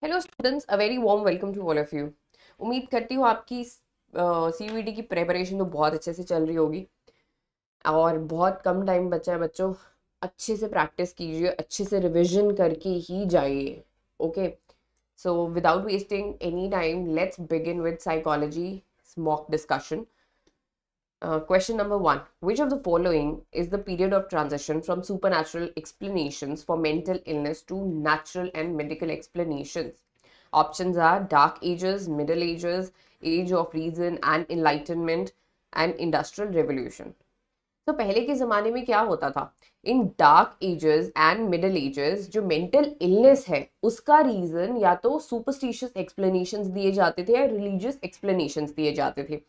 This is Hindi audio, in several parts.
Hello students, a very warm welcome to all of you. उम्मीद करती हूँ आपकी सीयूईटी की प्रेपरेशन तो बहुत अच्छे से चल रही होगी और बहुत कम टाइम बचा है बच्चों। अच्छे से प्रैक्टिस कीजिए, अच्छे से रिवीजन करके ही जाइए। Okay, so without wasting any time let's begin with psychology mock discussion. Question number one: which of the following is the period of transition from supernatural explanations for mental illness to natural and medical explanations? Options are Dark Ages, Middle Ages, Age of Reason and Enlightenment, and Industrial Revolution. तो पहले के ज़माने में क्या होता था? इन dark ages and middle edges जो मेंटल इलनेस है उसका रीज़न या तो सुपरस्टिशियस एक्सप्लेनेशंस दिए जाते थे या रिलीजियस एक्सप्लेनेशंस दिए जाते थे।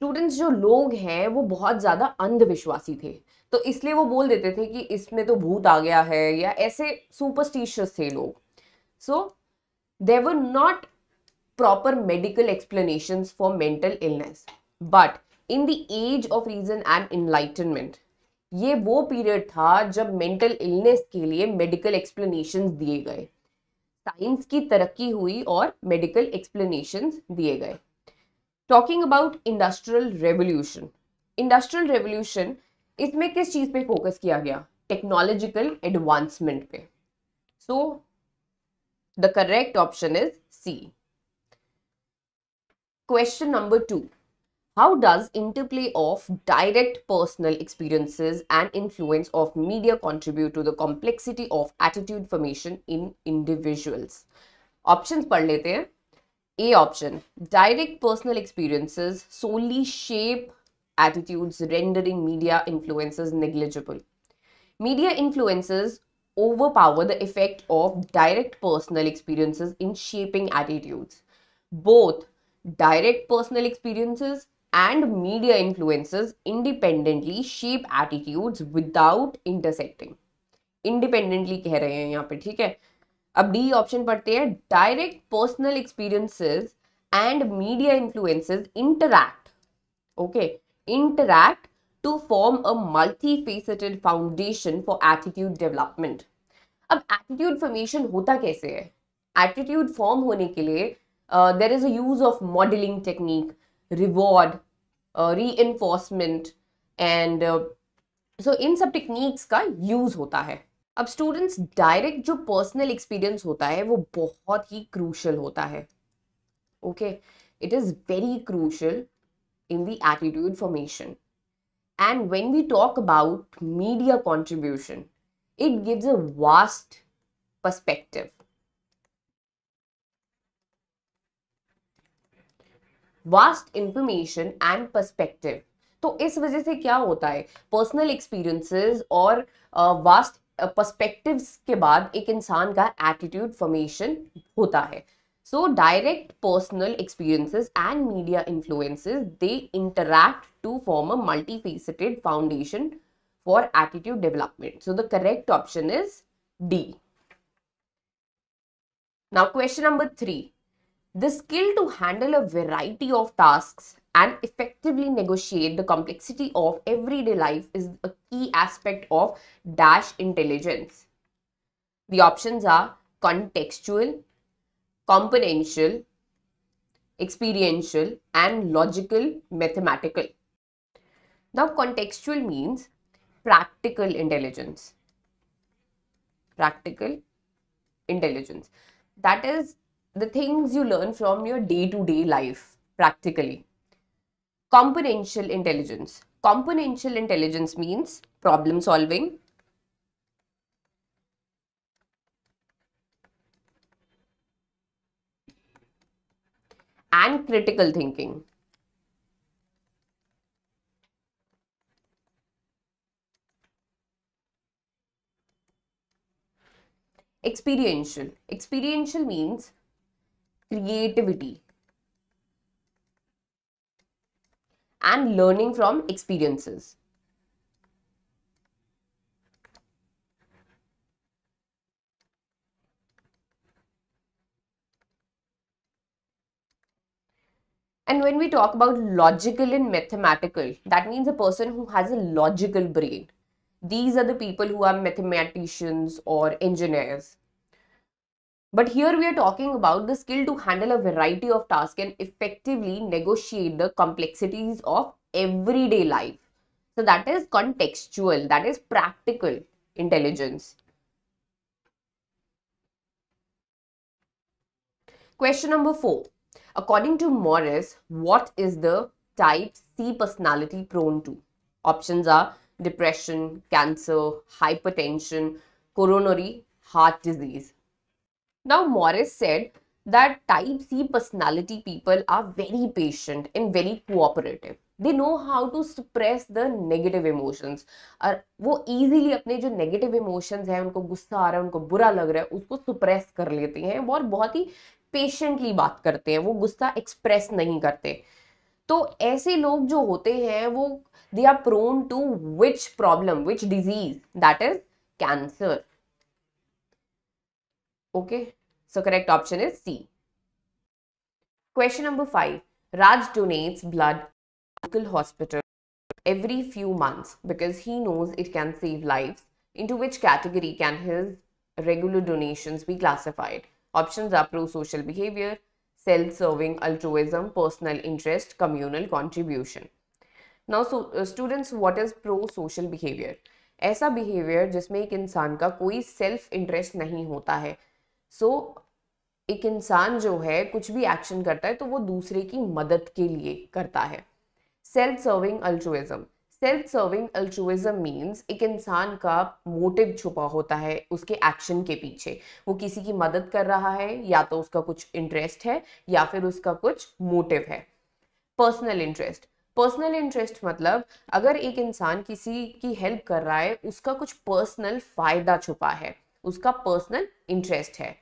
स्टूडेंट्स जो लोग हैं वो बहुत ज़्यादा अंधविश्वासी थे, तो इसलिए वो बोल देते थे कि इसमें तो भूत आ गया है, या ऐसे सुपरस्टिशियस थे लोग। So there were not proper medical explanations for mental illness. But in the age of reason and enlightenment, ये वो पीरियड था जब मेंटल इलनेस के लिए मेडिकल एक्सप्लेनेशंस दिए गए, साइंस की तरक्की हुई और मेडिकल एक्सप्लेनेशंस दिए गए। Talking about industrial revolution, industrial revolution इसमें किस चीज पे फोकस किया गया? टेक्नोलॉजिकल एडवांसमेंट पे। So the correct option is C. Question number two: how does interplay of direct personal experiences and influence of media contribute to the complexity of attitude formation in individuals? Options पढ़ लेते हैं। A option: direct personal experiences solely shape attitudes, rendering media influences negligible. Media influences overpower the effect of direct personal experiences in shaping attitudes. Both direct personal experiences and media influences independently shape attitudes without intersecting. Independently कह रहे हैं यहाँ पे, ठीक है। अब डी ऑप्शन पढ़ते हैं। Direct personal experiences and media influences interact, okay, interact to form a multifaceted foundation for attitude development. अब एटीट्यूड फॉर्मेशन होता कैसे है? एटीट्यूड फॉर्म होने के लिए there is a use of modelling technique, reward, री एंड सो इन सब टेक्निक्स का यूज होता है। अब स्टूडेंट्स, डायरेक्ट जो पर्सनल एक्सपीरियंस होता है वो बहुत ही क्रूशल होता है। Okay, it is very crucial in the attitude formation. And when we talk about media contribution, it gives a vast perspective. Vast information and perspective. तो इस वजह से क्या होता है, पर्सनल एक्सपीरियंसेस और वास्ट पर्सपेक्टिव्स के बाद एक इंसान का एटीट्यूड फॉर्मेशन होता है। So direct personal experiences and media influences, they interact to form a multifaceted foundation for attitude development. So the correct option is D. Now question number 3. The skill to handle a variety of tasks and effectively negotiate the complexity of everyday life is a key aspect of dash intelligence. The options are contextual, componential, experiential, and logical mathematical. Now, contextual means practical intelligence. Practical intelligence. That is the things you learn from your day to day life practically. Componential intelligence. Componential intelligence means problem solving, and critical thinking. Experiential. Experiential means creativity and learning from experiences. And when we talk about logical and mathematical, that means a person who has a logical brain. These are the people who are mathematicians or engineers. But here we are talking about the skill to handle a variety of tasks and effectively negotiate the complexities of everyday life. So that is contextual, that is practical intelligence. Question number 4. According to Morris, what is the type C personality prone to? Options are depression, cancer, hypertension, coronary heart disease. Now, Morris said that type C personality people are very patient and very cooperative. They know how to suppress the negative emotions. और वो easily अपने जो negative emotions हैं, उनको गुस्सा आ रहा है, उनको बुरा लग रहा है, उसको suppress कर लेते हैं और बहुत ही patiently बात करते हैं. वो गुस्सा express नहीं करते. तो ऐसे लोग जो होते हैं वो they are prone to which problem, which disease? That is cancer. Okay, so correct option is C. Question number 5. Raj donates blood to local hospital every few months because he knows it can save lives. Into which category can his regular donations be classified? Options are pro-social behavior, self-serving altruism, personal interest, communal contribution. Now, students, what is pro-social behavior? ऐसा behavior जिसमें एक इंसान का कोई self interest नहीं होता है. So, एक इंसान जो है कुछ भी एक्शन करता है तो वो दूसरे की मदद के लिए करता है. Self serving altruism. Self serving altruism means एक इंसान का मोटिव छुपा होता है उसके एक्शन के पीछे. वो किसी की मदद कर रहा है, या तो उसका कुछ इंटरेस्ट है या फिर उसका कुछ मोटिव है. Personal interest. पर्सनल इंटरेस्ट मतलब अगर एक इंसान किसी की हेल्प कर रहा है, उसका कुछ पर्सनल फायदा छुपा है, उसका पर्सनल इंटरेस्ट है.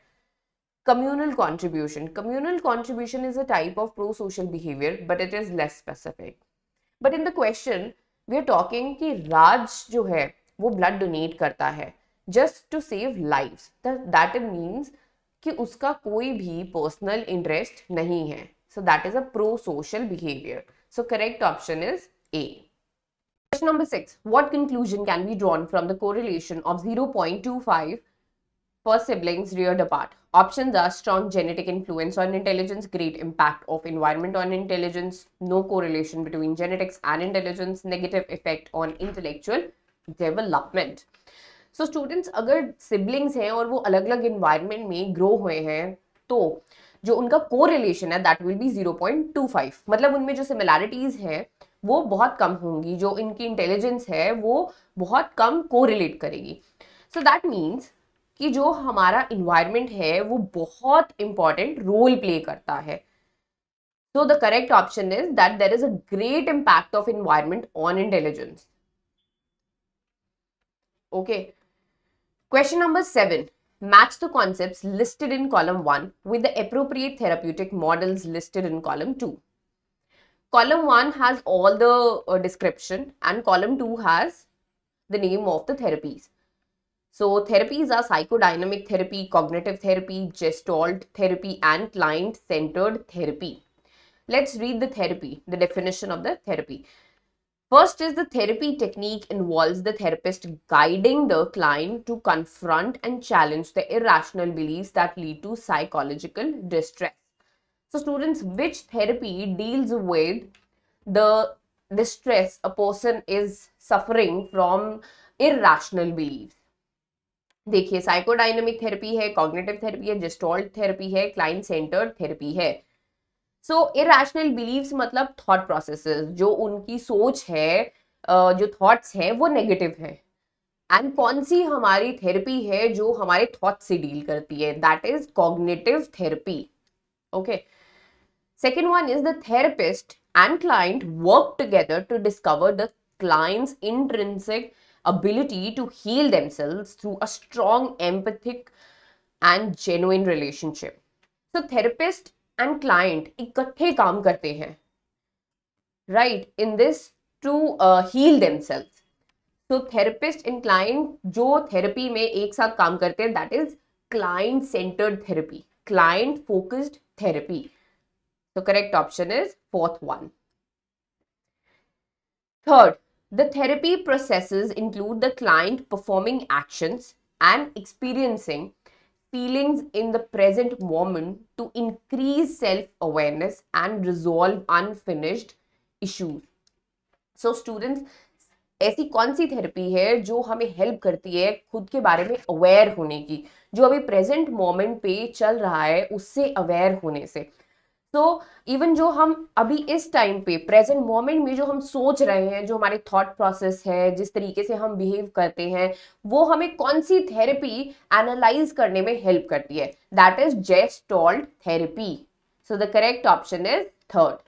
Communal contribution. Communal contribution is a type of pro-social behavior, but it is less specific. But in the question, we are talking कि राज जो है वो blood donate करता है just to save lives. That means कि उसका कोई भी personal interest नहीं है. So that is a pro-social behavior. So correct option is A. Question number 6. What conclusion can be drawn from the correlation of 0.25 per siblings reared apart? Options are strong genetic influence on intelligence, great impact of environment on intelligence, no correlation between genetics and intelligence, negative effect on intellectual development. So students, अगर siblings हैं और वो अलग अलग environment में grow हुए हैं तो जो उनका correlation है that will be 0.25. मतलब उनमें जो similarities हैं वो बहुत कम होंगी, जो इनकी intelligence है वो बहुत कम correlate करेगी. So that means कि जो हमारा इन्वायरमेंट है वो बहुत इंपॉर्टेंट रोल प्ले करता है. So the correct option is that there is a great impact of environment on intelligence. Okay. Question number 7. Match the concepts listed in column 1 with the appropriate therapeutic models listed in column 2. Column 1 has all the description and column 2 has the name of the therapies. So therapies are psychodynamic therapy, cognitive therapy, gestalt therapy, and client-centered therapy. Let's read the therapy, the definition of the therapy. First is the therapy technique involves the therapist guiding the client to confront and challenge the irrational beliefs that lead to psychological distress. So students, which therapy deals with the distress a person is suffering from irrational beliefs? देखिए, साइकोडायनामिक थेरेपी है, कॉग्निटिव थेरेपी है, जेस्टॉल्ट थेरेपी है, क्लाइंट सेंटर्ड थेरेपी है. सो इरैशनल बिलीव्स मतलब थॉट प्रोसेसेस, जो उनकी सोच है, जो थॉट्स हैं वो नेगेटिव है. एंड कौन सी हमारी थेरेपी है जो हमारे थॉट से डील करती है? That is cognitive therapy. Okay. Second one is the therapist and client work together to discover the client's intrinsic ability to heal themselves through a strong empathic and genuine relationship. So therapist and client इकट्ठे काम करते हैं, right, in this to heal themselves. So therapist and client जो therapy में एक साथ काम करते हैं, that is client centered therapy, client focused therapy. So correct option is fourth one. Third, the therapy processes include the client performing actions and experiencing feelings in the present moment to increase self-awareness and resolve unfinished issues. So students, ऐसी कौन सी थेरेपी है जो हमें हेल्प करती है खुद के बारे में अवेयर होने की, जो अभी प्रेजेंट मोमेंट पे चल रहा है उससे अवेयर होने से। तो इवन जो हम अभी इस टाइम पे प्रेजेंट मोमेंट में जो हम सोच रहे हैं, जो हमारे थॉट प्रोसेस है, जिस तरीके से हम बिहेव करते हैं, वो हमें कौन सी थेरेपी एनालाइज करने में हेल्प करती है? That is gestalt therapy. So the correct option is third.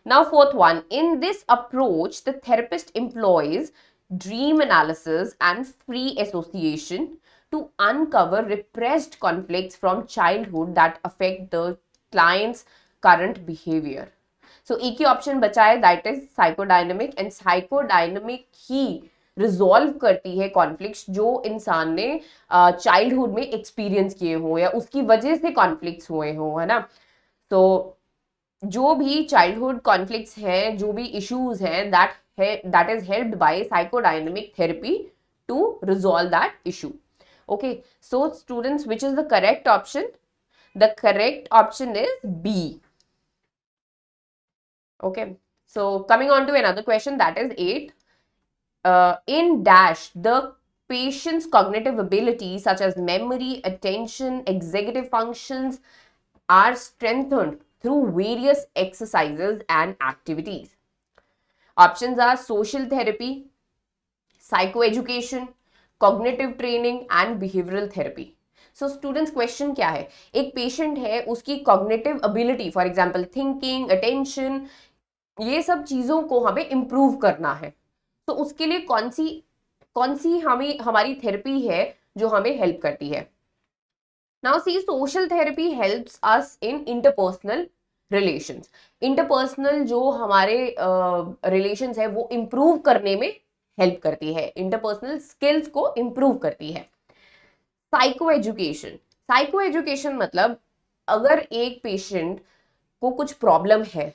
Now, fourth one, in this approach, the therapist employs dream analysis and free association to uncover repressed conflicts from childhood that affect the client's current behavior. So, एक ही ऑप्शन बचा है, that is psychodynamic, and psychodynamic he resolve करती है कॉन्फ्लिक्ट्स जो इंसान ने चाइल्डहुड में एक्सपीरियंस किए हो या उसकी वजह से कॉन्फ्लिक्ट्स हुए हो, है ना। तो जो भी चाइल्डहुड कॉन्फ्लिक्ट्स हैं, जो भी इश्यूज हैं, that is helped by psychodynamic therapy to resolve that issue. Okay, so students, which is the correct option? The correct option is B. Okay, so coming on to another question, that is 8. In dash, the patient's cognitive abilities such as memory, attention, executive functions are strengthened through various exercises and activities. Options are social therapy, psychoeducation, cognitive training and behavioral therapy. So students, question क्या है? एक patient है, उसकी cognitive ability, for example thinking, attention, ये सब चीजों को हमें improve करना है। तो उसके लिए कौन सी हमारी थेरेपी है जो हमें हेल्प करती है? Now see, social therapy helps us in interpersonal relations. Interpersonal जो हमारे रिलेशंस है वो इंप्रूव करने में हेल्प करती है, इंटरपर्सनल स्किल्स को इंप्रूव करती है। साइको एजुकेशन मतलब अगर एक पेशेंट को कुछ प्रॉब्लम है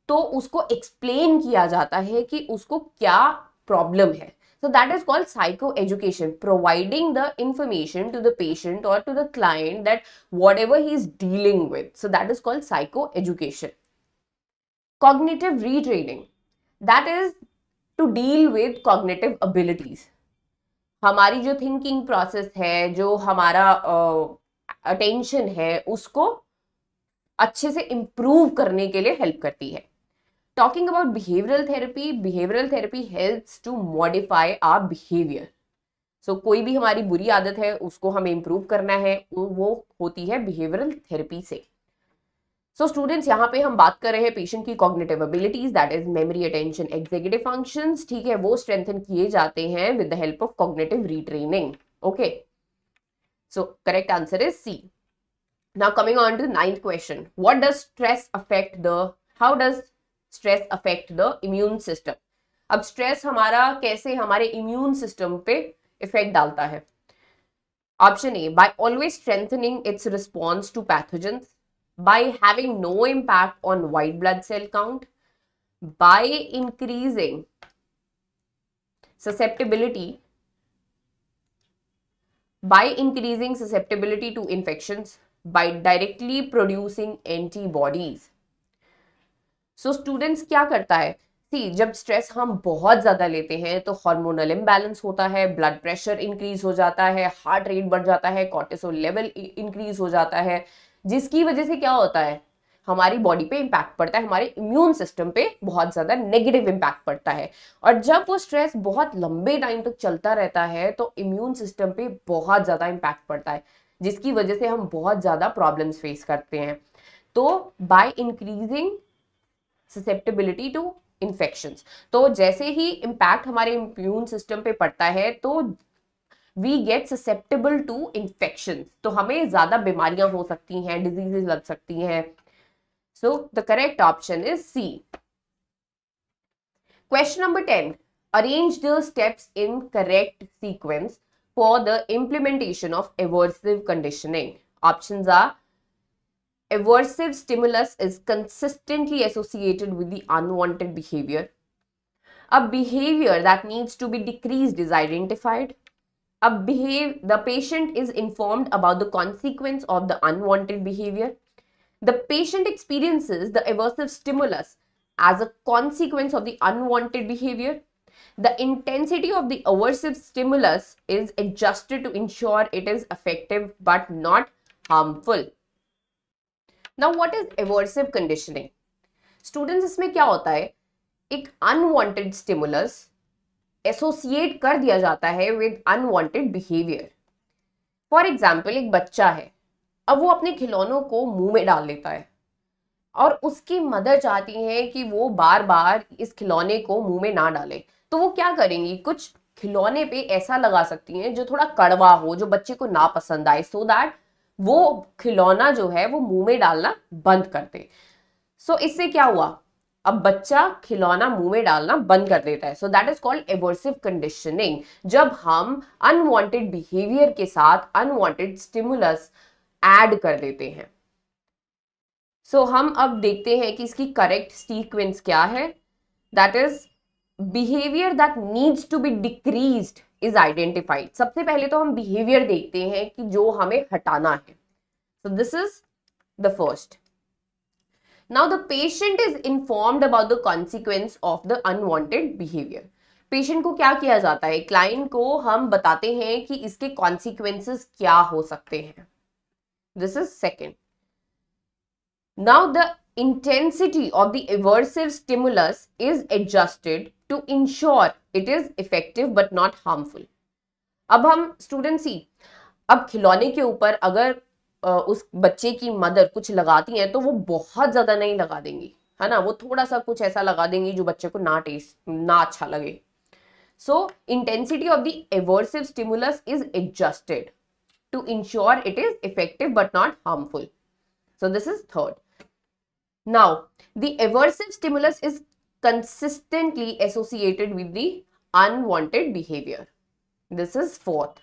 तो उसको एक्सप्लेन किया जाता है कि उसको क्या प्रॉब्लम है। So that is called psychoeducation, providing the information to the patient or to the client that whatever he is dealing with. So that is called psychoeducation. Cognitive retraining, that is to deal with cognitive abilities. हमारी जो थिंकिंग प्रोसेस है, जो हमारा अटेंशन है, उसको अच्छे से इम्प्रूव करने के लिए हेल्प करती है। Talking about behavioral therapy helps to modify our behavior. So कोई भी हमारी बुरी आदत है उसको हमें इम्प्रूव करना है, वो होती है behavioral therapy से। So students, यहाँ पे हम बात कर रहे हैं पेशेंट की cognitive abilities, that is memory, attention, executive functions, ठीक है, वो strengthen किए जाते हैं with the help of cognitive retraining. Okay, so correct answer is C. Now coming on to the 9th question, how does stress affect the immune system? अब स्ट्रेस हमारा कैसे हमारे इम्यून सिस्टम पे इफेक्ट डालता है? Option A, by always strengthening its response to pathogens, by having no impact on white blood cell count, by increasing susceptibility to infections, by directly producing antibodies. सो स्टूडेंट्स, क्या करता है? सी, जब स्ट्रेस हम बहुत ज्यादा लेते हैं तो हार्मोनल इम्बैलेंस होता है, ब्लड प्रेशर इंक्रीज हो जाता है, हार्ट रेट बढ़ जाता है, कॉर्टिसोल लेवल इंक्रीज हो जाता है, जिसकी वजह से क्या होता है? हमारी बॉडी पे इम्पैक्ट पड़ता है, हमारे इम्यून सिस्टम पे बहुत ज्यादा नेगेटिव इम्पैक्ट पड़ता है। और जब वो स्ट्रेस बहुत लंबे टाइम तक चलता रहता है तो इम्यून सिस्टम पे बहुत ज्यादा इम्पैक्ट पड़ता है, जिसकी वजह से हम बहुत ज्यादा प्रॉब्लम्स फेस करते हैं। तो bye increasing susceptibility to infections, तो जैसे ही इम्पैक्ट हमारे इम्यून सिस्टम पे पड़ता है तो we get susceptible to infections, तो हमें ज्यादा बीमारियां हो सकती हैं, डिजीजेस लग सकती हैं। So the correct option is C. Question number 10. Arrange the steps in correct sequence for the implementation of aversive conditioning. Options are: aversive stimulus is consistently associated with the unwanted behavior. A behavior that needs to be decreased is identified. The patient is informed about the consequence of the unwanted behavior. The patient experiences the aversive stimulus as a consequence of the unwanted behavior. The intensity of the aversive stimulus is adjusted to ensure it is effective but not harmful. Now, what is aversive conditioning? Students, इसमें क्या होता है, एक unwanted stimulus एसोसिएट कर दिया जाता है with unwanted behaviour. For example, एक बच्चा है, अब वो अपने खिलौनों को मुंह में डाल लेता है और उसकी मदर चाहती है कि वो बार बार इस खिलौने को मुंह में ना डाले. तो वो क्या करेंगी, कुछ खिलौने पे ऐसा लगा सकती हैं जो थोड़ा कड़वा हो, जो बच्चे को ना पसंद आए, सो दैट वो खिलौना जो है वो मुंह में डालना बंद कर दे. सो इससे क्या हुआ, अब बच्चा खिलौना मुंह में डालना बंद कर देता है. So that is called aversive conditioning, जब हम अनवांटेड बिहेवियर के साथ अनवांटेड स्टिमुलस ऐड कर देते हैं. सो हम अब देखते हैं कि इसकी करेक्ट सीक्वेंस क्या है. That is behaviour that needs to be decreased is identified. सबसे पहले तो हम बिहेवियर देखते हैं कि जो हमें हटाना है. सो this is the first. Now the patient is informed about the consequence of the unwanted behavior. Patient को क्या किया जाता है, क्लाइंट को हम बताते हैं कि इसके consequences क्या हो सकते हैं. This is second. Now the intensity of the aversive stimulus is adjusted to ensure it is effective but not harmful. अब हम स्टूडेंट सी, अब खिलौने के ऊपर अगर उस बच्चे की मदर कुछ लगाती हैं तो वो बहुत ज्यादा नहीं लगा देंगी, है ना, वो थोड़ा सा कुछ ऐसा लगा देंगी जो बच्चे को ना अच्छा लगे. So intensity of the aversive stimulus is adjusted to ensure it is effective but not harmful. So this is third. Now the aversive stimulus is consistently associated with the unwanted behaviour. This is fourth.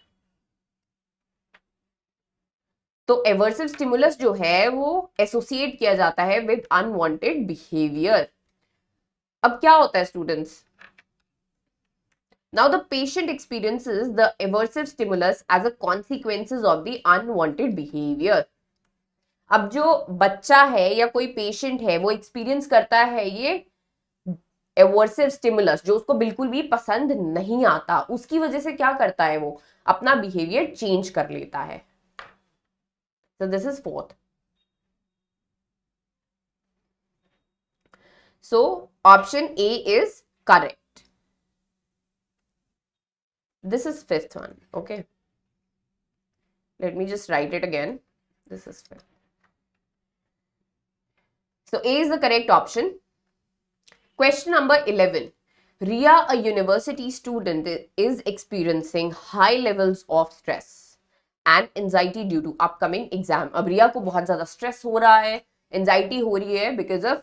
तो एवर्सिव स्टिमुलस जो है वो एसोसिएट किया जाता है विद अनवांटेड बिहेवियर. अब क्या होता है students, now the patient experiences the aversive stimulus as a consequences of the unwanted behaviour. अब जो बच्चा है या कोई पेशेंट है वो एक्सपीरियंस करता है ये एवर्सिव स्टिमुलस जो उसको बिल्कुल भी पसंद नहीं आता, उसकी वजह से क्या करता है, वो अपना बिहेवियर चेंज कर लेता है. So this is fourth. So option A is correct. This is fifth one. Okay. Let me just write it again. This is fifth. So A is the correct option. Question number 11. Ria, a university student, is experiencing high levels of stress and anxiety due to upcoming exam. अब रिया को बहुत ज्यादा स्ट्रेस हो रहा है, एंजाइटी हो रही है because of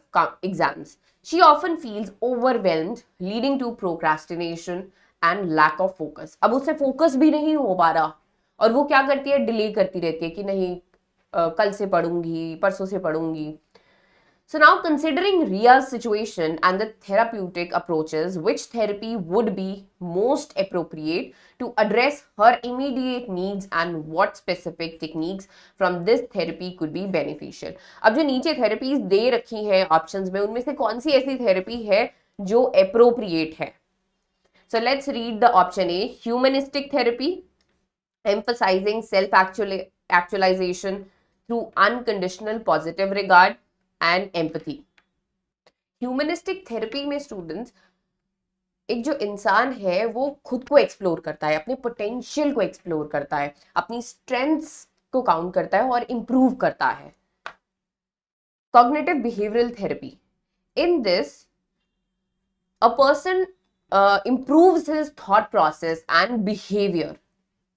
exams. She often feels overwhelmed, leading to procrastination and lack of focus. अब उससे फोकस भी नहीं हो पा रहा और वो क्या करती है, डिले करती रहती है कि नहीं कल से पढ़ूंगी, परसों से पढ़ूंगी. So now considering Ria's situation and the therapeutic approaches, which therapy would be most appropriate to address her immediate needs and what specific techniques from this therapy could be beneficial? अब जो नीचे therapies दे रखी हैं options में, उनमें से कौन सी ऐसी therapy है जो appropriate है? So let's read the option A. Humanistic therapy, emphasizing self-actualization through unconditional positive regard and empathy. Humanistic therapy में स्टूडेंट्स, एक जो इंसान है वो खुद को एक्सप्लोर करता है, अपने पोटेंशियल को एक्सप्लोर करता है, अपनी स्ट्रेंथ्स को काउंट करता है और इंप्रूव करता है. Cognitive behavioural therapy, in this a person improves his thought process and behavior.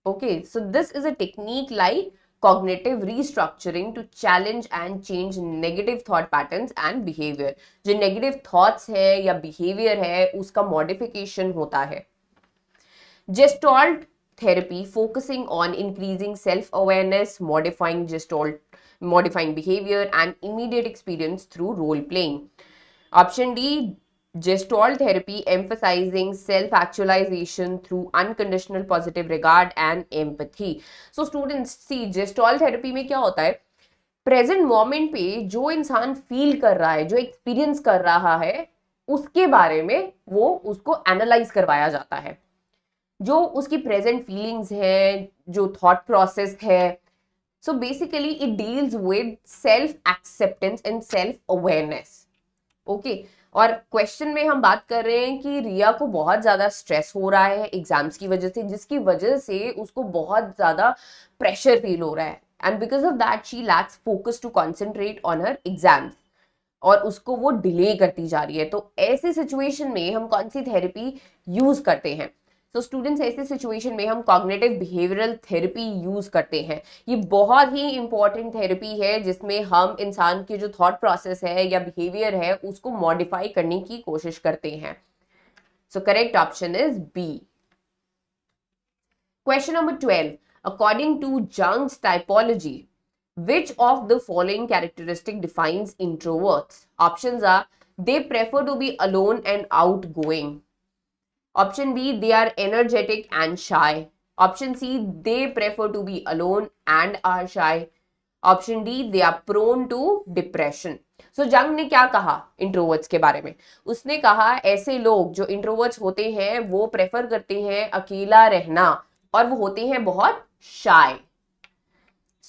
Okay, so this is a technique like cognitive restructuring to challenge and change negative thought patterns and behavior. जो negative thoughts है या behavior है उसका modification होता है. Gestalt therapy focusing on increasing self-awareness, modifying behavior and immediate experience through role playing. Option D, Gestalt therapy emphasizing self-actualization through unconditional positive regard and empathy. So students see Gestalt therapy में क्या होता है, प्रेजेंट मोमेंट पे जो इंसान फील कर रहा है, जो एक्सपीरियंस कर रहा है, उसके बारे में वो उसको एनालाइज करवाया जाता है, जो उसकी प्रेजेंट फीलिंग्स है, जो थॉट प्रोसेस है. So basically it deals with self acceptance and self awareness. Okay. और क्वेश्चन में हम बात कर रहे हैं कि रिया को बहुत ज्यादा स्ट्रेस हो रहा है एग्जाम्स की वजह से, जिसकी वजह से उसको बहुत ज्यादा प्रेशर फील हो रहा है, and because of that she lacks focus to concentrate on her exams, और उसको वो डिले करती जा रही है. तो ऐसे सिचुएशन में हम कौन सी थेरेपी यूज करते हैं? तो स्टूडेंट्स, ऐसे सिचुएशन में हम कॉग्निटिव बिहेवियरल थेरेपी यूज करते हैं. ये बहुत ही इंपॉर्टेंट थेरेपी है जिसमें हम इंसान के जो थॉट प्रोसेस है या बिहेवियर है उसको मॉडिफाई करने की कोशिश करते हैं. So correct option is B. Question number 12. According to Jung's typology, which of the following characteristic defines introverts? Options are: they prefer to be alone and outgoing. Option B, they are energetic and shy. Option C, they prefer to be alone and are shy. Option D, they are prone to depression. So जंग ने क्या कहा इंट्रोवर्ट्स के बारे में? उसने कहा ऐसे लोग जो इंट्रोवर्ट्स होते हैं वो प्रेफर करते हैं अकेला रहना, और वो होते हैं बहुत शाय.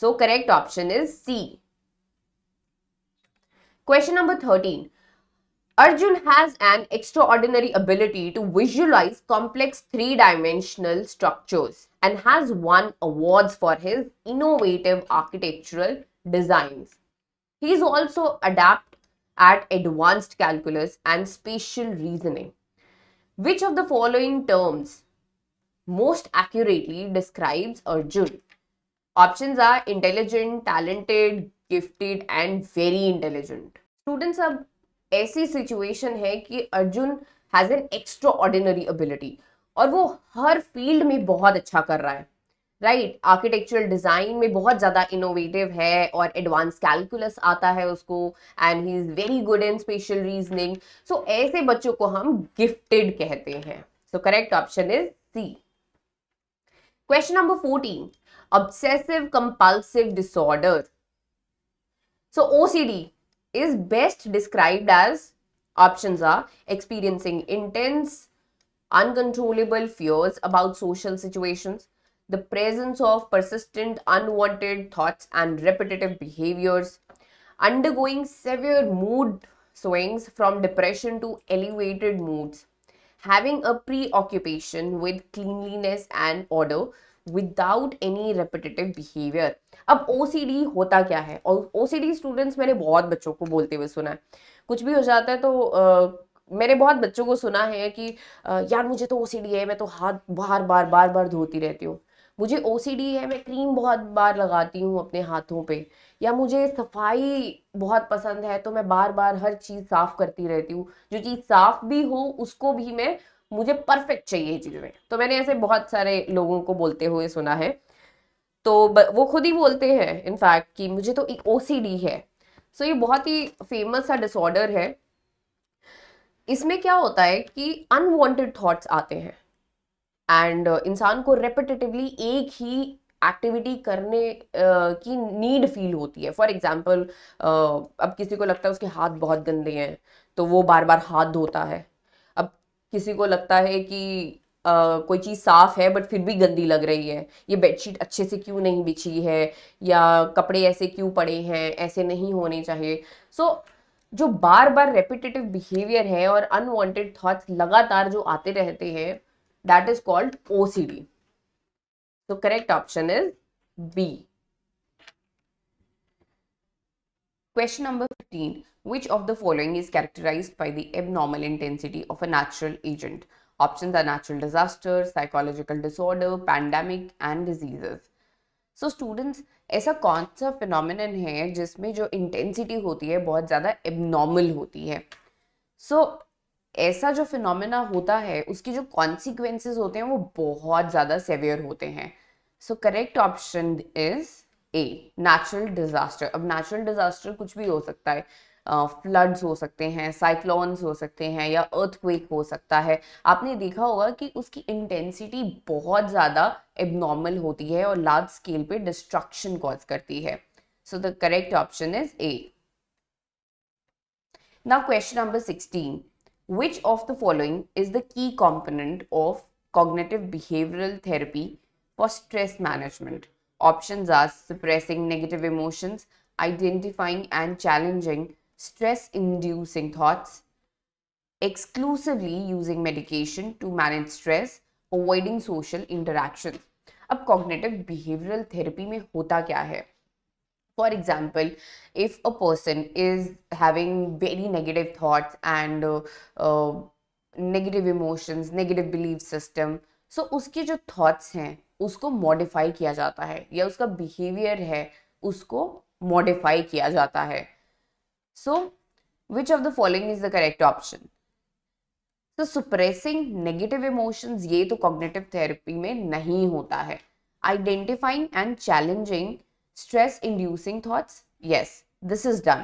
So correct option is C. Question number 13. Arjun has an extraordinary ability to visualize complex three-dimensional structures and has won awards for his innovative architectural designs. He is also adept at advanced calculus and spatial reasoning. Which of the following terms most accurately describes Arjun? Options are intelligent, talented, gifted and very intelligent. Students, अब ऐसी सिचुएशन है कि Arjun has an extra ordinary ability और वो हर फील्ड में बहुत अच्छा कर रहा है, राइट. आर्किटेक्चरल डिजाइन में बहुत ज्यादा इनोवेटिव है और एडवांस कैलकुलस आता है उसको, and he is very good in special reasoning. So ऐसे बच्चों को हम गिफ्टेड कहते हैं. So correct option is C. Question number 14. Obsessive compulsive disorder. So OCD is best described as, options are: experiencing intense, uncontrollable fears about social situations, the presence of persistent unwanted thoughts and repetitive behaviors, undergoing severe mood swings from depression to elevated moods, having a preoccupation with cleanliness and order without any repetitive behaviour. अब ओसीडी होता क्या है? और ओसीडी स्टूडेंट्स मैंने बहुत बच्चों को बोलते हुए सुना है. कुछ भी हो जाता है तो मैंने बहुत बच्चों को सुना है कि यार मुझे तो ओसीडी है, मैं तो हाथ बार बार धोती रहती हूँ. मुझे ओसीडी है, मैं क्रीम बहुत बार लगाती हूँ अपने हाथों पे. या मुझे सफाई बहुत पसंद है तो मैं बार बार हर चीज़ साफ करती रहती हूँ. जो चीज़ साफ भी हो उसको भी मैं, मुझे परफेक्ट चाहिए चीजें. तो मैंने ऐसे बहुत सारे लोगों को बोलते हुए सुना है. तो वो खुद ही बोलते हैं इनफैक्ट कि मुझे तो एक ओसीडी है. सो ये बहुत ही फेमस सा डिसऑर्डर है. इसमें क्या होता है कि अनवांटेड थॉट्स आते हैं एंड इंसान को रेपिटेटिवली एक ही एक्टिविटी करने की नीड फील होती है. फॉर एग्जाम्पल, अब किसी को लगता है उसके हाथ बहुत गंदे हैं तो वो बार बार हाथ धोता है. किसी को लगता है कि कोई चीज़ साफ है बट फिर भी गंदी लग रही है, ये बेडशीट अच्छे से क्यों नहीं बिछी है, या कपड़े ऐसे क्यों पड़े हैं, ऐसे नहीं होने चाहिए. सो जो बार बार रेपिटेटिव बिहेवियर है और अनवांटेड थॉट्स लगातार जो आते रहते हैं, that is called OCD. So correct option is B. Question number 15. Which of the following is characterized by the abnormal intensity of a natural agent? Options are natural disasters, psychological disorder, pandemic and diseases. So students, ऐसा कौन सा phenomenon है जिसमें जो intensity होती है बहुत ज़्यादा abnormal होती है? So ऐसा जो phenomena होता है उसकी जो consequences होते हैं वो बहुत ज़्यादा severe होते हैं. So correct option is A, natural disaster. अब नेचुरल डिजास्टर कुछ भी हो सकता है, फ्लड्स हो सकते हैं, साइक्लोन्स हो सकते हैं, या अर्थक्वेक हो सकता है। आपने देखा होगा कि उसकी इंटेंसिटी बहुत ज़्यादा एबनॉर्मल होती है और लार्ज स्केल पे डिस्ट्रक्शन कॉज करती है। सो the correct option is A. Now question number 16. Which of the following is the key component of cognitive behavioral therapy for stress management? Options are suppressing negative emotions, identifying and challenging stress-inducing thoughts, exclusively using medication to manage stress, avoiding social interactions. अब cognitive behavioral therapy में होता क्या है? For example, if a person is having very negative thoughts and negative emotions, negative belief system, so उसके जो thoughts हैं उसको modify किया जाता है, या उसका behavior है उसको modify किया जाता है. So which of the following is the correct option? So suppressing negative emotions ये तो cognitive therapy में नहीं होता है. Identifying and challenging stress-inducing thoughts, yes, this is done.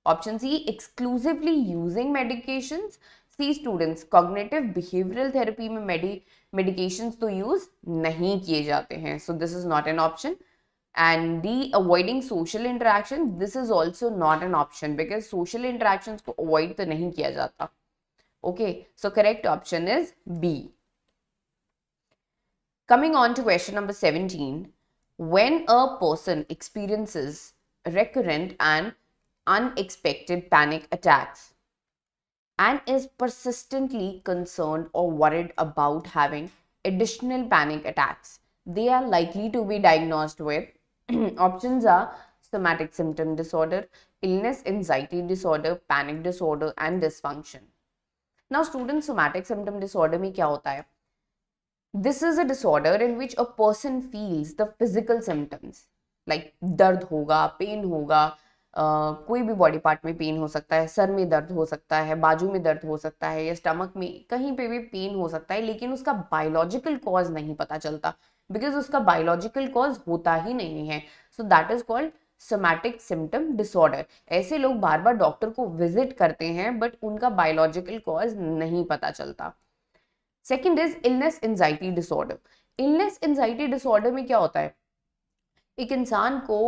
Option C, exclusively using medications. C, students, cognitive behavioral therapy में medications तो use नहीं किए जाते हैं, so this is not an option. And D, avoiding social interaction, this is also not an option because social interactions को avoid तो नहीं किया जाता. Okay, so correct option is B. Coming on to question number 17. When a person experiences recurrent and unexpected panic attacks and is persistently concerned or worried about having additional panic attacks, they are likely to be diagnosed with options are somatic symptom disorder, illness anxiety disorder, panic disorder and dysfunction. Now students, somatic symptom disorder में क्या होता है? This is a disorder in which a person feels the physical symptoms like दर्द होगा, पेन होगा, कोई भी बॉडी पार्ट में पेन हो सकता है, सर में दर्द हो सकता है, बाजू में दर्द हो सकता है, या स्टमक में कहीं पे भी पेन हो सकता है, लेकिन उसका बायोलॉजिकल कॉज नहीं पता चलता बिकॉज उसका बायोलॉजिकल कॉज होता ही नहीं है. So that is called somatic symptom disorder. ऐसे लोग बार बार डॉक्टर को विजिट करते हैं बट उनका बायोलॉजिकल कॉज नहीं पता चलता. Second is illness anxiety disorder. Illness anxiety disorder में क्या होता है? एक इंसान को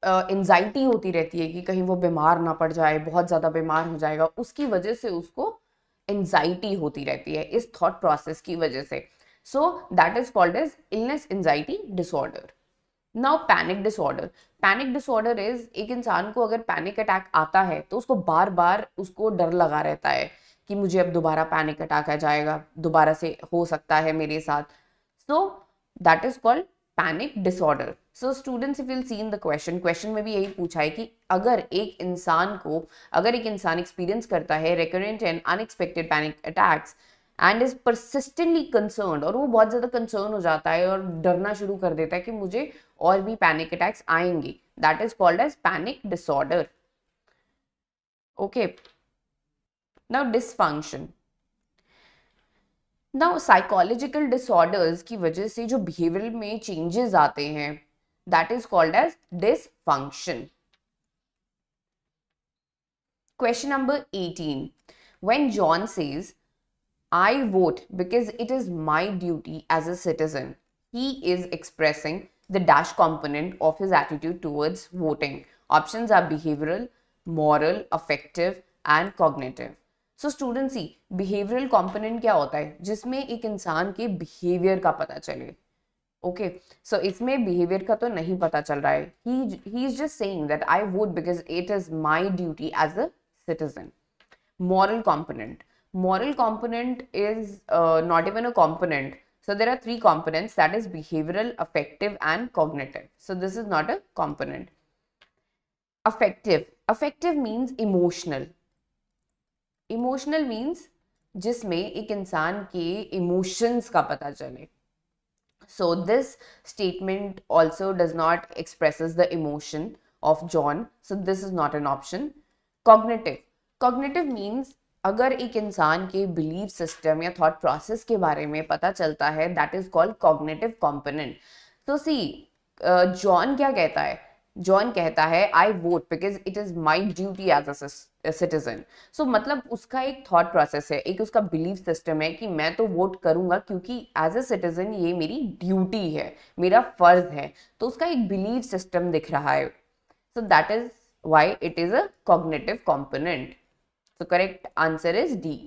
एंजाइटी होती रहती है कि कहीं वो बीमार ना पड़ जाए, बहुत ज़्यादा बीमार हो जाएगा, उसकी वजह से उसको एंजाइटी होती रहती है इस थॉट प्रोसेस की वजह से. So that is called as illness anxiety disorder. Now panic disorder. Panic disorder is, एक इंसान को अगर पैनिक अटैक आता है तो उसको बार बार उसको डर लगा रहता है कि मुझे अब दोबारा पैनिक अटैक आ जाएगा, दोबारा से हो सकता है मेरे साथ. सो that is called panic disorder. So students, if you will see in the question में भी यही पूछा है कि अगर एक इंसान एक्सपीरियंस करता है recurrent and unexpected panic attacks and is persistently concerned, और वो बहुत ज्यादा कंसर्न हो जाता है और डरना शुरू कर देता है कि मुझे और भी पैनिक अटैक्स आएंगे, that is called as panic disorder. Okay, now dysfunction. Now psychological disorders की वजह से जो बिहेवियर में चेंजेस आते हैं that is called as dysfunction. Question number 18. When John says, I vote because it is my duty as a citizen, he is expressing the dash component of his attitude towards voting. Options are behavioral, moral, affective and cognitive. So student C, behavioural component क्या होता है? जिसमें एक इंसान के बिहेवियर का पता चले. ओके, सो इसमें बिहेवियर का तो नहीं पता चल रहा है. He is just saying that I vote because it is my duty as a citizen. Moral component. Moral component is not even a component. So there are three components, that is behavioral, affective and cognitive. So this is not a component. Affective. Affective means emotional. Emotional means जिसमें एक इंसान के emotions का पता चले. So this statement also does not expresses the emotion of John. So this is not an option. Cognitive. Cognitive means अगर एक इंसान के बिलीफ सिस्टम या थॉट प्रोसेस के बारे में पता चलता है that is called cognitive component. तो सी, जॉन क्या कहता है जॉन कहता है I vote because it is my duty as a citizen. So मतलब उसका एक थॉट प्रोसेस है, एक उसका बिलीफ सिस्टम है कि मैं तो वोट करूंगा क्योंकि एज अ सिटीजन ये मेरी ड्यूटी है, मेरा फर्ज है। तो उसका एक बिलीफ सिस्टम दिख रहा है। So that is why it is a cognitive component. So correct answer is D.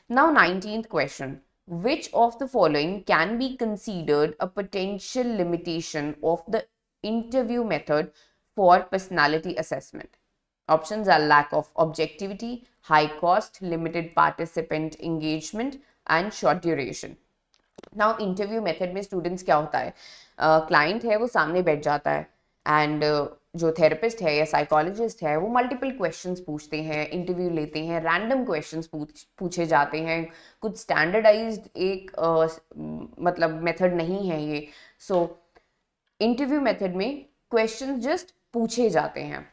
Now, 19th question. Which of the following can be considered a potential limitation of the interview method for personality assessment? Options are lack of objectivity, high cost, limited participant engagement, and short duration. Now, interview method में students क्या होता है, client है वो सामने बैठ जाता है एंड जो थेरेपिस्ट है या साइकोलॉजिस्ट है वो मल्टीपल क्वेश्चंस पूछते हैं, इंटरव्यू लेते हैं, रैंडम क्वेश्चंस पूछे जाते हैं, कुछ स्टैंडर्डाइज्ड एक मतलब मेथड नहीं है ये। सो इंटरव्यू मेथड में क्वेश्चंस जस्ट पूछे जाते हैं।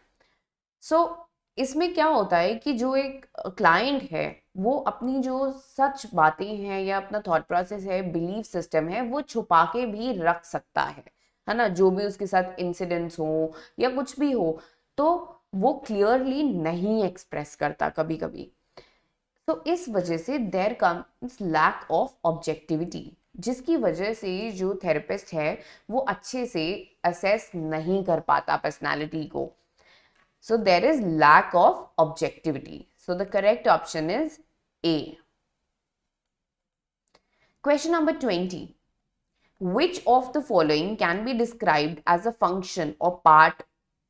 सो इसमें क्या होता है कि जो एक क्लाइंट है वो अपनी जो सच बातें हैं या अपना थॉट प्रोसेस है, बिलीफ सिस्टम है, वो छुपा के भी रख सकता है ना, जो भी उसके साथ इंसिडेंट्स हो या कुछ भी हो तो वो क्लियरली नहीं एक्सप्रेस करता कभी कभी। तो इस वजह से there comes lack of objectivity, जिसकी वजह से जो थेरेपिस्ट है वो अच्छे से असेस नहीं कर पाता पर्सनालिटी को। So there is lack of objectivity. So the correct option is A. Question number 20. Which of the following can be described as a function or part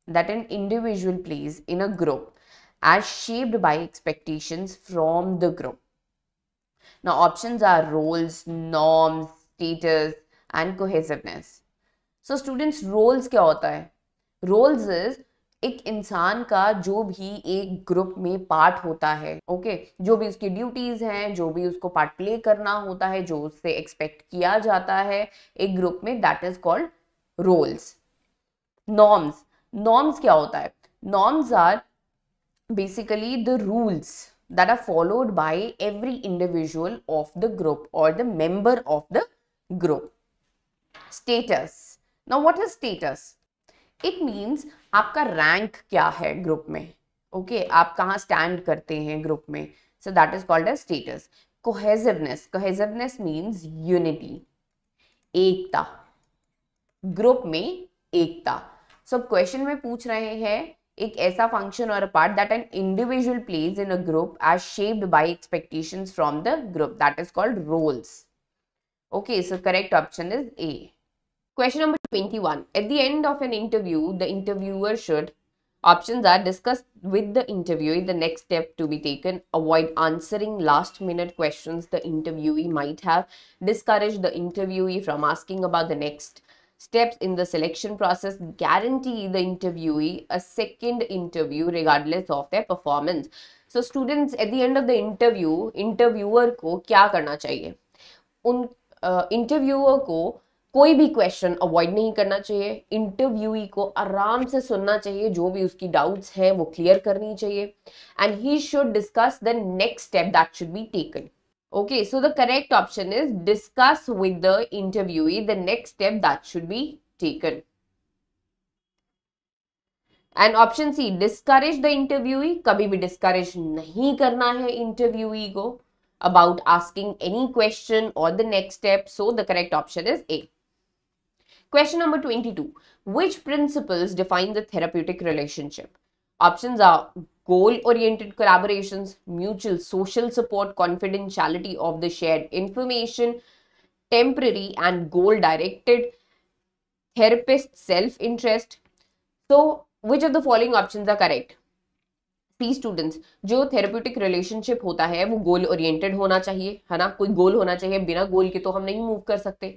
that an individual plays in a group as shaped by expectations from the group? Now options are roles, norms, status and cohesiveness. So students, roles क्या होता है? Roles is एक इंसान का जो भी एक ग्रुप में पार्ट होता है, ओके, जो भी उसकी ड्यूटीज हैं, जो भी उसको पार्ट प्ले करना होता है, जो उससे एक्सपेक्ट किया जाता है एक ग्रुप में, that is called roles. Norms, norms क्या होता है? Norms are basically the rules that are followed by every individual of the group or the member of the group. Status. Now what is status? It means आपका रैंक क्या है ग्रुप में, ओके, आप कहाँ स्टैंड करते हैं ग्रुप में, so that is called as status. Cohesiveness, cohesiveness means unity, एकता, ग्रुप में एकता। सो क्वेश्चन में पूछ रहे हैं एक ऐसा फंक्शन और part that an individual plays in a group as shaped by expectations from the group, that is called roles. Okay, so correct option is A. Question number 21. At the end of an interview, the interviewer should, options are discuss with the interviewee the next step to be taken, avoid answering last minute questions the interviewee might have, discourage the interviewee from asking about the next steps in the selection process, guarantee the interviewee a second interview regardless of their performance. So students, at the end of the interview, interviewer को क्या करना चाहिए? उन interviewer को कोई भी क्वेश्चन अवॉइड नहीं करना चाहिए, इंटरव्यूई को आराम से सुनना चाहिए, जो भी उसकी डाउट्स हैं वो क्लियर करनी चाहिए, and he should discuss the next step that should be taken. Okay, so the correct option is discuss with the interviewee the next step that should be taken. And option C, discourage the interviewee, कभी भी डिस्करेज नहीं करना है इंटरव्यूई को about asking any question or the next step. So the correct option is A. Question number 22. Which principles define the therapeutic relationship? Options are goal-oriented collaborations, mutual social support, confidentiality of the shared information, temporary and goal-directed, therapist self-interest. So which of the following options are correct? See students, जो थेरेप्यूटिक रिलेशनशिप होता है वो गोल ओरिएंटेड होना चाहिए, है ना, कोई गोल होना चाहिए, बिना गोल के तो हम नहीं मूव कर सकते।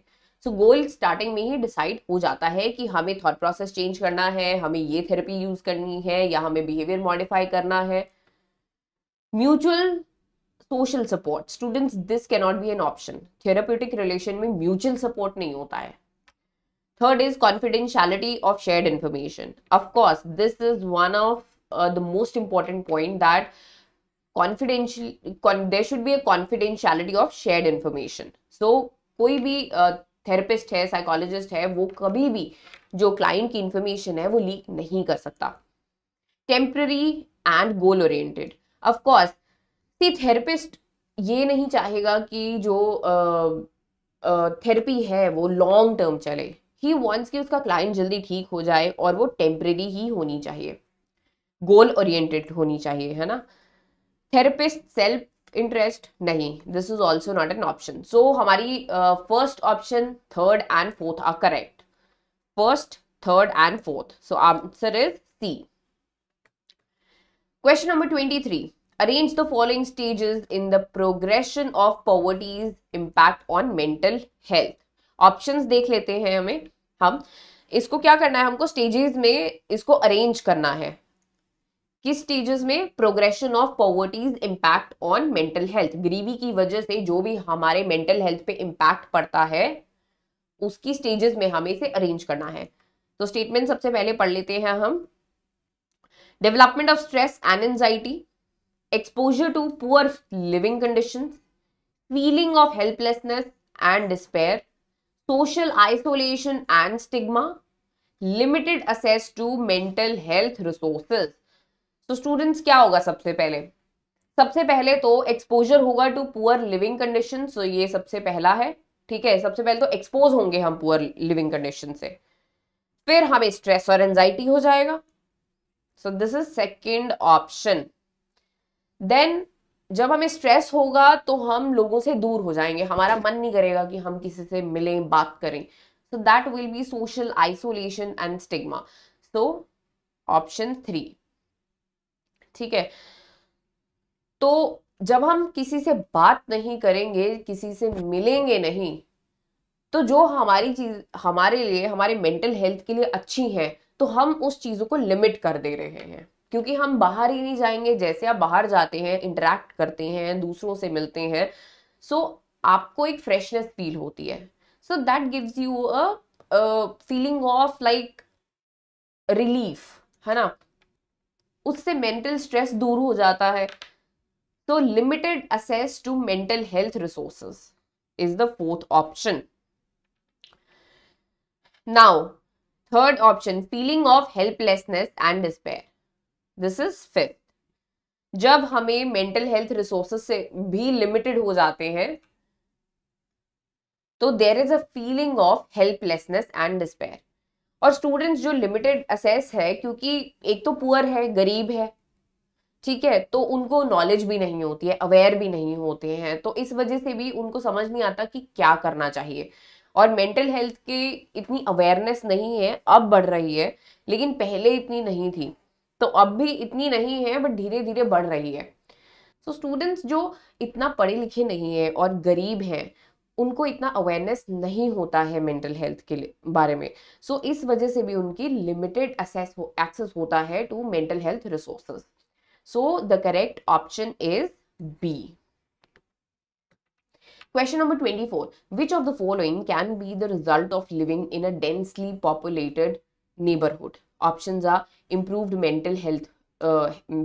सो गोल स्टार्टिंग में ही डिसाइड हो जाता है कि हमें थॉट प्रोसेस चेंज करना है, हमें ये थेरेपी यूज करनी है या हमें बिहेवियर मॉडिफाई करना है। Mutual social support, students, this cannot be an option, therapeutic relation में म्यूचुअल सपोर्ट नहीं होता है। Third is confidentiality of shared information, of course this is one of the most important point that there should be a confidentiality of shared information. So कोई भी therapist है, psychologist है, वो कभी भी जो क्लाइंट की इंफॉर्मेशन है वो लीक नहीं कर सकता। Temporary and goal oriented, of course see therapist ये नहीं चाहेगा कि जो थेरेपी है वो लॉन्ग टर्म चले। ही वांट्स कि उसका क्लाइंट जल्दी ठीक हो जाए और वो टेम्परेरी ही होनी चाहिए, गोल ओरिएंटेड होनी चाहिए, है ना। थेरेपिस्ट सेल्फ इंटरेस्ट नहीं, this is also not an option. So हमारी first option, third and fourth are correct. First, third and fourth, so answer is C. Question number 23. Arrange the following stages in the progression of poverty's impact on mental health. Options देख लेते हैं हम इसको क्या करना है, हमको स्टेजेस में इसको अरेंज करना है। किस स्टेजेस में? Progression of poverty's impact on mental health, गरीबी की वजह से जो भी हमारे मेंटल हेल्थ पे इम्पैक्ट पड़ता है उसकी स्टेजेस में हमें इसे अरेंज करना है। तो स्टेटमेंट सबसे पहले पढ़ लेते हैं हम। Development of stress and anxiety, exposure to poor living conditions, feeling of helplessness and despair, social isolation and stigma, limited access to mental health resources. तो स्टूडेंट्स क्या होगा? सबसे पहले तो एक्सपोजर होगा टू पुअर लिविंग कंडीशन, सो ये सबसे पहला है, ठीक है। सबसे पहले तो एक्सपोज होंगे हम पुअर लिविंग कंडीशन से, फिर हमें स्ट्रेस और एंजाइटी हो जाएगा, so this is second option. Then जब हमें स्ट्रेस होगा तो हम लोगों से दूर हो जाएंगे, हमारा मन नहीं करेगा कि हम किसी से मिलें, बात करें, so that will be social isolation and stigma, so option 3, ठीक है। तो जब हम किसी से बात नहीं करेंगे, किसी से मिलेंगे नहीं, तो जो हमारी चीज हमारे लिए, हमारे मेंटल हेल्थ के लिए अच्छी है, तो हम उस चीजों को लिमिट कर दे रहे हैं, क्योंकि हम बाहर ही नहीं जाएंगे। जैसे आप बाहर जाते हैं, इंटरेक्ट करते हैं, दूसरों से मिलते हैं, सो आपको एक फ्रेशनेस फील होती है, so that gives you a feeling of like relief, है ना। उससे मेंटल स्ट्रेस दूर हो जाता है। तो limited access to mental health resources is the fourth option. Now, third option, feeling of helplessness and despair. This is fifth. जब हमें मेंटल हेल्थ रिसोर्सेज से भी लिमिटेड हो जाते हैं तो there is a feeling of helplessness and despair. और स्टूडेंट्स जो लिमिटेड असेस है, क्योंकि एक तो पुअर है, गरीब है, ठीक है, तो उनको नॉलेज भी नहीं होती है, अवेयर भी नहीं होते हैं, तो इस वजह से भी उनको समझ नहीं आता कि क्या करना चाहिए। और मेंटल हेल्थ की इतनी अवेयरनेस नहीं है, अब बढ़ रही है, लेकिन पहले इतनी नहीं थी, तो अब भी इतनी नहीं है, बट धीरे धीरे बढ़ रही है। तो स्टूडेंट्स जो इतना पढ़े लिखे नहीं है और गरीब हैं, उनको इतना अवेयरनेस नहीं होता है मेंटल हेल्थ के बारे में, सो इस वजह से भी उनकी लिमिटेड एक्सेस होता है to mental health resources. So the correct option is B. Question number 24. Which of the following can be the result of living in a densely populated neighborhood? Options are improved mental health,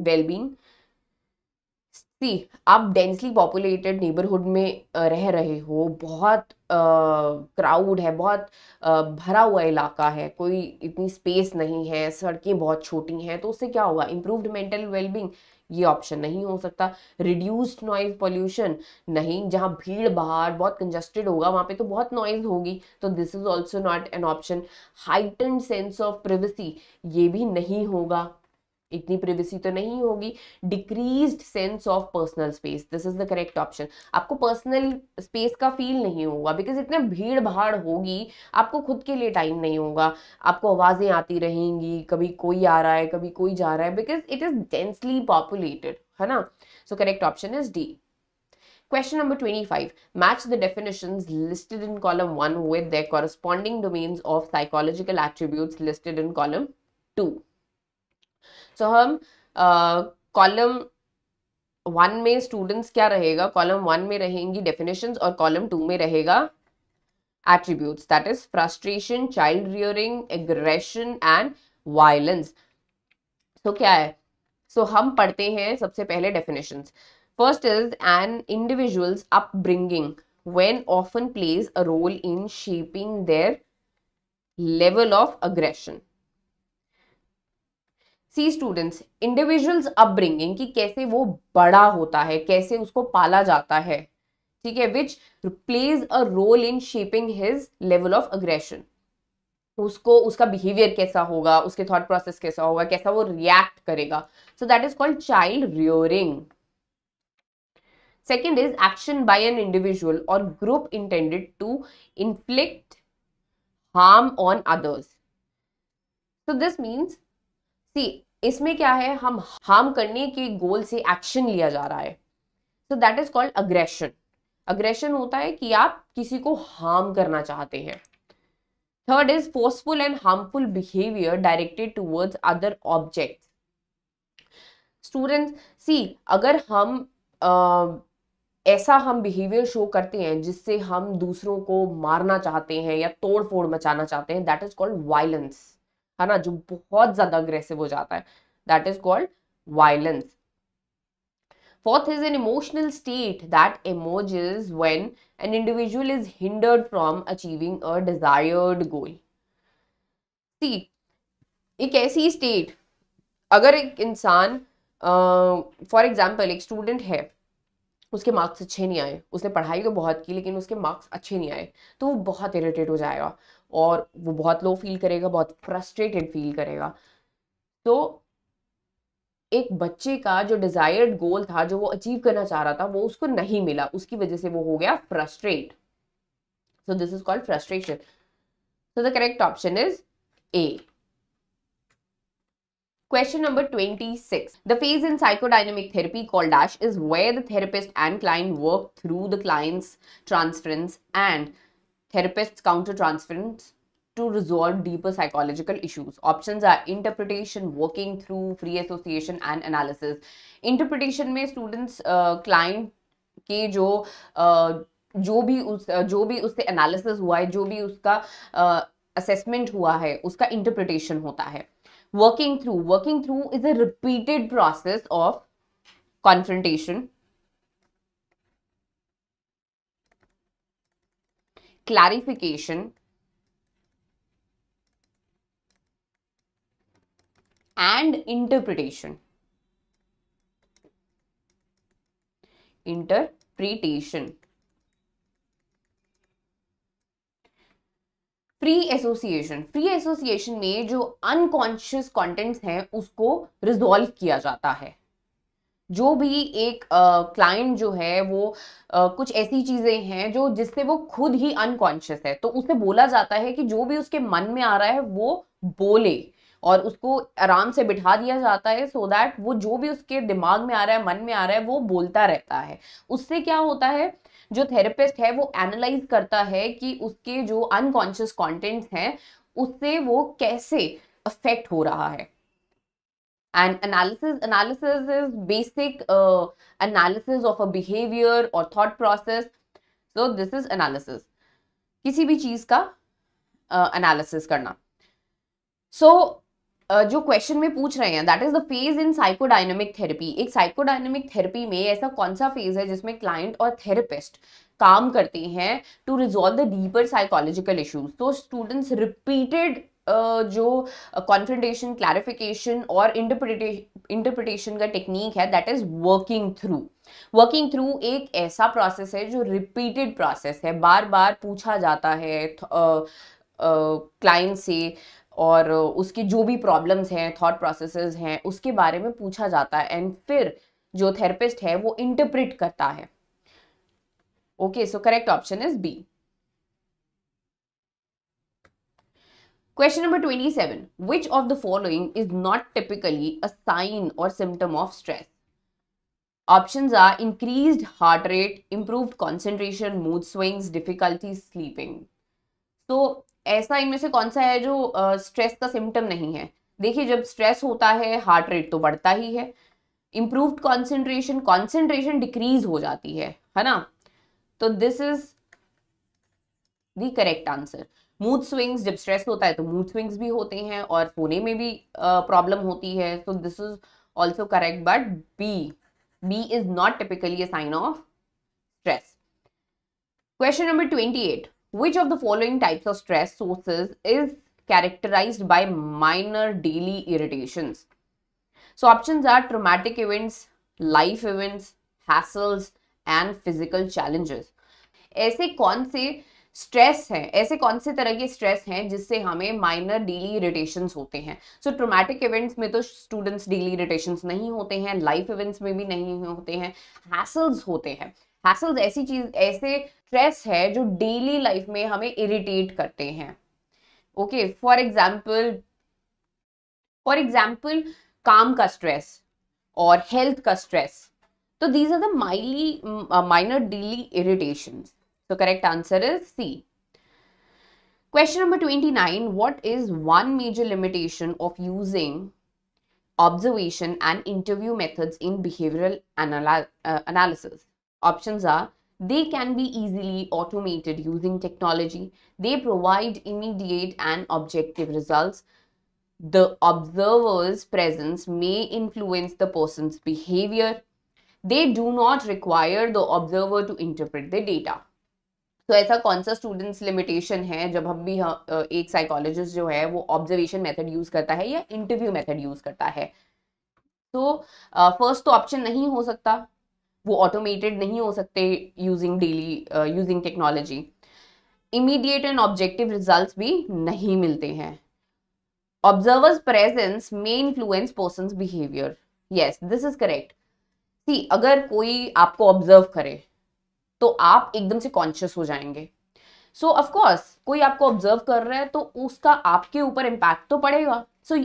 well-being. सी, आप डेंसली पॉपुलेटेड नेबरहुड में रह रहे हो, बहुत क्राउड है, बहुत भरा हुआ इलाका है, कोई इतनी स्पेस नहीं है, सड़कें बहुत छोटी हैं, तो उससे क्या होगा? इम्प्रूव्ड मेंटल वेलबींग, ये ऑप्शन नहीं हो सकता। रिड्यूस्ड नॉइज पॉल्यूशन, नहीं, जहाँ भीड़ भाड़ बहुत कंजस्टेड होगा वहाँ पे तो बहुत नॉइज होगी, तो this is also not an option. Heightened sense of privacy, ये भी नहीं होगा, इतनी प्रिवेसी तो नहीं होगी। Decreased sense of personal space, this is the correct option. आपको पर्सनल स्पेस का फील नहीं होगा, बिकॉज इतने भीड़ भाड़ होगी, आपको खुद के लिए टाइम नहीं होगा, आपको आवाजें आती रहेंगी, कभी कोई आ रहा है, कभी कोई जा रहा है, because it is densely populated, है ना। सो correct option is D. Question number 25. Match the definitions listed in column 1 with their corresponding domains of psychological attributes listed in column 2. So हम कॉलम 1 में स्टूडेंट्स क्या रहेगा? कॉलम 1 में रहेंगी डेफिनेशंस और कॉलम 2 में रहेगा attributes, that is frustration, child rearing, aggression and violence. तो क्या है? सो हम पढ़ते हैं सबसे पहले definitions. First is an individual's upbringing when often plays a role in shaping their level of aggression. See students, individual's upbringing, कि कैसे वो बड़ा होता है, कैसे उसको पाला जाता है, ठीक है, which plays a role in shaping his level of aggression. उसको उसका बिहेवियर कैसा होगा, उसके थॉट प्रोसेस कैसा होगा, कैसा वो रिएक्ट करेगा, सो that is called child rearing. Second is action by an individual or group intended to inflict harm on others. So this means, see, इसमें क्या है, हम हार्म करने के गोल से एक्शन लिया जा रहा है, so that is called aggression. Aggression होता है कि आप किसी को हार्म करना चाहते हैं। Third is forceful and harmful behaviour directed towards other objects. Students, see, अगर हम ऐसा हम बिहेवियर शो करते हैं जिससे हम दूसरों को मारना चाहते हैं या तोड़ फोड़ मचाना चाहते हैं, दैट इज कॉल्ड वायलेंस, है ना, जो बहुत ज्यादा अग्रेसिव हो जाता है, that is called violence. Fourth is an emotional state that emerges when an individual is hindered from achieving a desired goal. See, एक ऐसी स्टेट, अगर एक इंसान फॉर एग्जाम्पल एक स्टूडेंट है, उसके मार्क्स अच्छे नहीं आए, उसने पढ़ाई तो बहुत की लेकिन उसके मार्क्स अच्छे नहीं आए, तो वो बहुत इरिटेट हो जाएगा और वो बहुत लो फील करेगा, बहुत फ्रस्ट्रेटेड फील करेगा। तो एक बच्चे का जो डिजायर्ड गोल था, जो वो अचीव करना चाह रहा था, वो उसको नहीं मिला, उसकी वजह से वो हो गया frustrate, so this is called frustration. So the correct option is A. Question number 26. The phase in psychodynamic therapy called DASH is where the therapist and client work through the client's transference and therapist's counter-transference to resolve deeper psychological issues. Options are interpretation, working through, free association and analysis. Interpretation में students client के जो भी उससे analysis हुआ है, जो भी उसका assessment हुआ है, उसका interpretation होता है। Working through is a repeated process of confrontation, clarification, and interpretation. Free association में जो अनकॉन्शियस कंटेंट्स हैं उसको रिजॉल्व किया जाता है। जो भी एक क्लाइंट जो है वो कुछ ऐसी चीजें हैं जो जिससे वो खुद ही अनकॉन्शियस है, तो उसे बोला जाता है कि जो भी उसके मन में आ रहा है वो बोले, और उसको आराम से बिठा दिया जाता है सो दैट वो जो भी उसके दिमाग में आ रहा है, मन में आ रहा है, वो बोलता रहता है। उससे क्या होता है, जो थेरेपिस्ट है वो एनालाइज करता है कि उसके जो अनकॉन्शियस कंटेंट्स हैं उससे वो कैसे अफेक्ट हो रहा है। And analysis is basic analysis of a behavior or thought process. So this is analysis, किसी भी चीज का analysis करना। So जो क्वेश्चन में पूछ रहे हैं, that is the phase in psychodynamic therapy. एक साइकोडायनेमिक थेरेपी में ऐसा कौन सा फेज है जिसमें क्लाइंट और थेरेपिस्ट काम करते हैं to resolve the deeper psychological issues. तो स्टूडेंट्स रिपीटेड जो कॉन्फ्रंटेशन, क्लैरिफिकेशन और इंटरप्रिटेशन का टेक्निक है, that is working through. Working through एक ऐसा प्रोसेस है जो रिपीटेड प्रोसेस है, बार बार पूछा जाता है क्लाइंट से, और उसकी जो भी प्रॉब्लम्स हैं, थॉट प्रोसेसेस हैं, उसके बारे में पूछा जाता है, एंड फिर जो थेरेपिस्ट है वो इंटरप्रेट करता है। Okay, so correct option is B. Question number 27. Which of the following is not typically a sign or symptom of stress? Options are increased heart rate, improved concentration, mood swings, difficulty sleeping. तो ऐसा इनमें से कौन सा है जो स्ट्रेस का सिम्टम नहीं है? देखिए, जब स्ट्रेस होता है हार्ट रेट तो बढ़ता ही है, इम्प्रूव्ड कॉन्सेंट्रेशन डिक्रीज हो जाती है ना, तो this is the correct answer. Mood swings, जब स्ट्रेस होता है तो मूड स्विंग्स भी होते हैं और सोने में भी प्रॉब्लम होती है, तो this is also correct, but B is not typically a sign of stress. Question number 28. Which of the following types of stress sources is characterized by minor daily irritations. So options are traumatic events, life events, hassles and physical challenges. ऐसे कौन से स्ट्रेस हैं, ऐसे कौन से तरह के स्ट्रेस हैं जिससे हमें माइनर डेली इरिटेशंस होते हैं? सो ट्रोमैटिक इवेंट्स में तो स्टूडेंट्स डेली इरिटेशंस नहीं होते हैं, लाइफ इवेंट्स में भी नहीं होते हैं, हैसल्स होते हैं। हैसल्स ऐसी चीज, ऐसे स्ट्रेस है जो डेली लाइफ में हमें इरिटेट करते हैं। ओके, फॉर एग्जाम्पल काम का स्ट्रेस और हेल्थ का स्ट्रेस, तो these are the minor daily irritations. So correct answer is C. Question number 29. What is one major limitation of using observation and interview methods in behavioral analysis? Options are: they can be easily automated using technology. They provide immediate and objective results. The observer's presence may influence the person's behavior. They do not require the observer to interpret the data. तो ऐसा कौन सा स्टूडेंट्स लिमिटेशन है जब हम भी एक साइकोलॉजिस्ट जो है वो ऑब्जर्वेशन मेथड यूज करता है या इंटरव्यू मेथड यूज करता है? तो फर्स्ट तो ऑप्शन नहीं हो सकता, वो ऑटोमेटेड नहीं हो सकते using technology. Immediate and objective results भी नहीं मिलते हैं। Observers presence may influence persons behaviour. Yes, this is correct. अगर कोई आपको ऑब्जर्व करे तो आप एकदम से कॉन्शियस हो जाएंगे। सो ऑफ कोर्स कोई आपको ऑब्जर्व कर रहा है तो उसका आपके ऊपर इम्पैक्ट तो पड़ेगा। So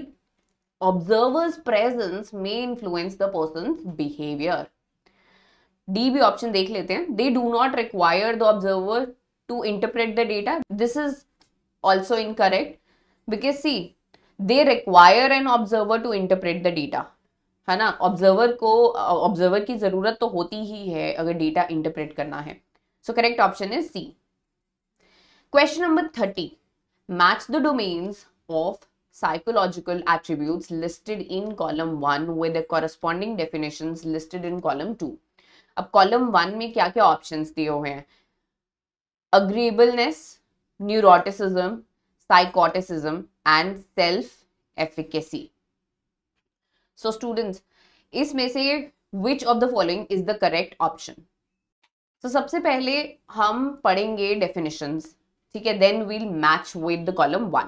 observer's presence may influence the person's behaviour. D भी ऑप्शन देख लेते हैं। They do not require the observer to interpret the data. This is also incorrect because see they require an observer to interpret the data, है ना। ऑब्जर्वर की जरूरत तो होती ही है अगर डेटा इंटरप्रेट करना है। So correct option is C. Question number 30. Match the domains of psychological attributes listed in column 1 with the corresponding definitions listed in column 2. अब कॉलम 1 में क्या क्या ऑप्शंस दिए हुए हैं? Agreeableness, neuroticism, psychoticism and self efficacy. So students, इसमें से which of the following is the correct option? तो सबसे पहले हम पढ़ेंगे डेफिनेशंस, ठीक है, then we'll match with the column 1.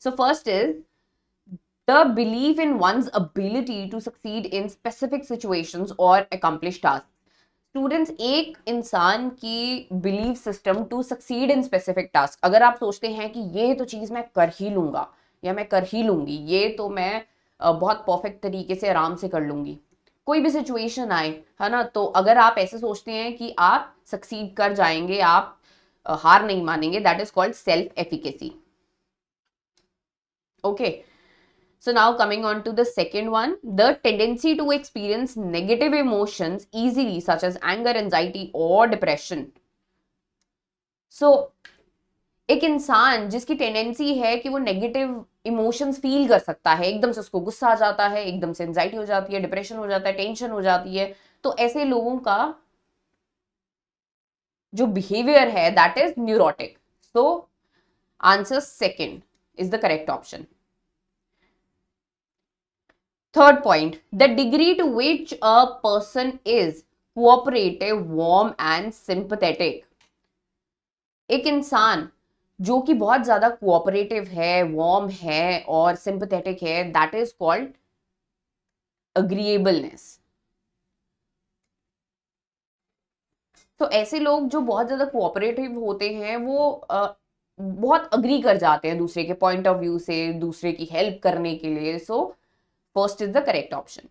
So first is the believe in one's ability to succeed in specific situations और अकम्प्लिश टास्क. स्टूडेंट्स, एक इंसान की believe system to succeed in specific task, अगर आप सोचते हैं कि ये तो चीज मैं कर ही लूंगा या मैं कर ही लूंगी, ये तो मैं बहुत परफेक्ट तरीके से आराम से कर लूंगी, कोई भी सिचुएशन आए, है ना, तो अगर आप ऐसे सोचते हैं कि आप सक्सीड कर जाएंगे, आप हार नहीं मानेंगे, that is called self efficacy. Okay, so now coming on to the second one, the tendency to experience negative emotions easily such as anger, anxiety or depression. so एक इंसान जिसकी टेंडेंसी है कि वो नेगेटिव इमोशंस फील कर सकता है, एकदम से उसको गुस्सा आ जाता है, एकदम से एंजाइटी हो जाती है, डिप्रेशन हो जाता है, टेंशन हो जाती है, तो ऐसे लोगों का जो बिहेवियर है that is neurotic. So answer second is the correct option. Third point, the degree to which a person is cooperative, warm and sympathetic. एक इंसान जो कि बहुत ज्यादा कोऑपरेटिव है, वार्म है और सिंपैथेटिक है, दैट इज कॉल्ड अग्रीएबलनेस. तो ऐसे लोग जो बहुत ज्यादा कोऑपरेटिव होते हैं वो बहुत अग्री कर जाते हैं दूसरे के पॉइंट ऑफ व्यू से, दूसरे की हेल्प करने के लिए. सो first is the correct option.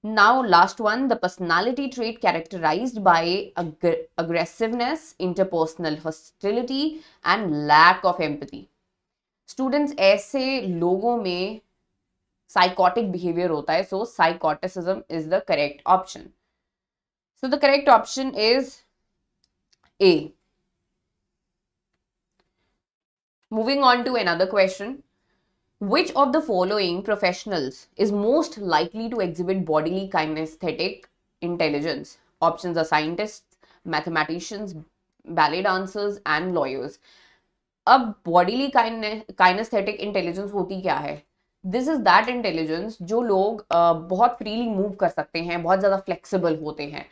Now last one, the personality trait characterized by aggressiveness, interpersonal hostility and lack of empathy. Students, ऐसे लोगों में psychotic behavior होता है, so psychoticism is the correct option. So the correct option is A. Moving on to another question. Which of the following professionals is most likely to exhibit bodily kinesthetic intelligence? Options are scientists, mathematicians, ballet dancers, and lawyers. अब बॉडीली काइनेस्थेटिक इंटेलिजेंस होती क्या है? दिस इज दैट इंटेलिजेंस जो लोग बहुत फ्रीली मूव कर सकते हैं, बहुत ज्यादा फ्लेक्सिबल होते हैं.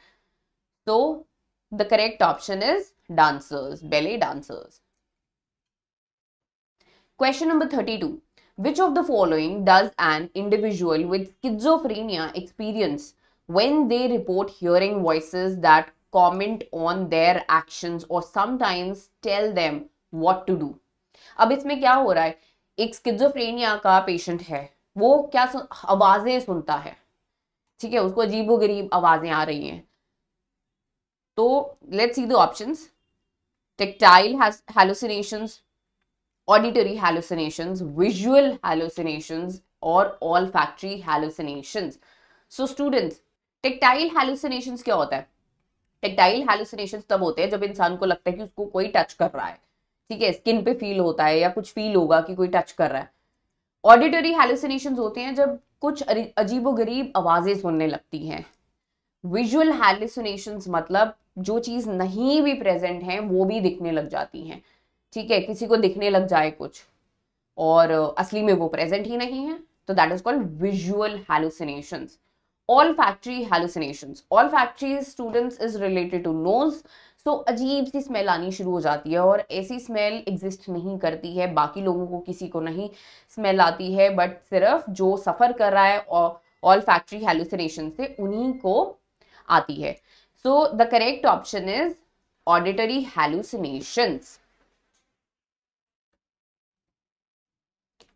तो the correct option is dancers, बेले dancers. Question number 32. Which of the following does an individual with schizophrenia experience when they report hearing voices that comment on their actions or sometimes tell them what to do? अब इसमें क्या हो रहा है, एक स्किजोफ्रेनिया का पेशेंट है, वो क्या आवाजें सुनता है, ठीक है, उसको अजीबोगरीब आवाजें आ रही हैं. तो let's see the options. Tactile hallucinations, auditory hallucinations, visual hallucinations, or olfactory hallucinations. So students, tactile hallucinations क्या होता है? Tactile hallucinations तब होते हैं जब इंसान को लगता है कि उसको कोई टच कर रहा है, ठीक है, स्किन पे फील होता है या कुछ फील होगा कि कोई टच कर रहा है. ऑडिटरी hallucinations होते हैं जब कुछ अजीबोगरीब आवाजें सुनने लगती हैं. विजुअल hallucinations मतलब जो चीज नहीं भी प्रेजेंट है वो भी दिखने लग जाती हैं, ठीक है, किसी को दिखने लग जाए कुछ और असली में वो प्रेजेंट ही नहीं है, तो that is called visual hallucinations. Olfactory hallucinations. Olfactory students is related to nose. So अजीब सी स्मेल आनी शुरू हो जाती है और ऐसी स्मेल एग्जिस्ट नहीं करती है, बाकी लोगों को किसी को नहीं स्मेल आती है, बट सिर्फ जो सफर कर रहा है olfactory hallucination से उन्हीं को आती है. So the correct option is auditory hallucinations.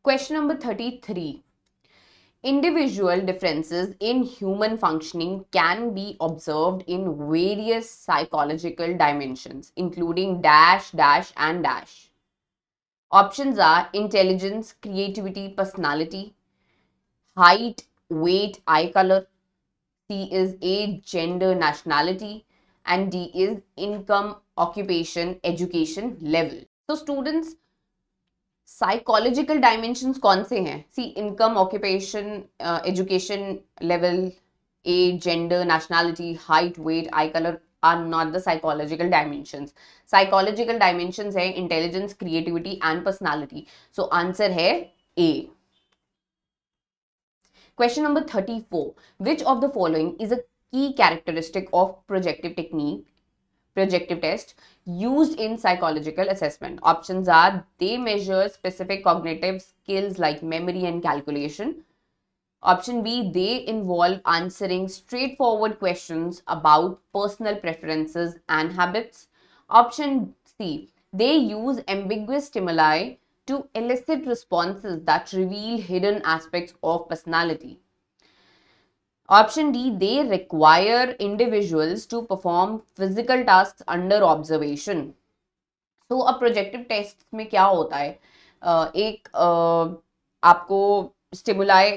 Question number 33. Individual differences in human functioning can be observed in various psychological dimensions, including dash, dash, and dash. Options are intelligence, creativity, personality, height, weight, eye color. C is age, gender, nationality, and D is income, occupation, education level. So students, psychological dimensions कौन से हैं? See income, occupation, education level, age, gender, nationality, height, weight, eye colour are not the psychological dimensions. Psychological dimensions है intelligence, creativity and personality. So answer है A. Question number 34. Which of the following is a key characteristic of projective test used in psychological assessment? Options are they measure specific cognitive skills like memory and calculation. Option B, they involve answering straightforward questions about personal preferences and habits. Option C, they use ambiguous stimuli to elicit responses that reveal hidden aspects of personality. Option D, they require individuals to perform physical tasks under observation. So अब प्रोजेक्टिव टेस्ट में क्या होता है, एक आपको स्टिमुलाई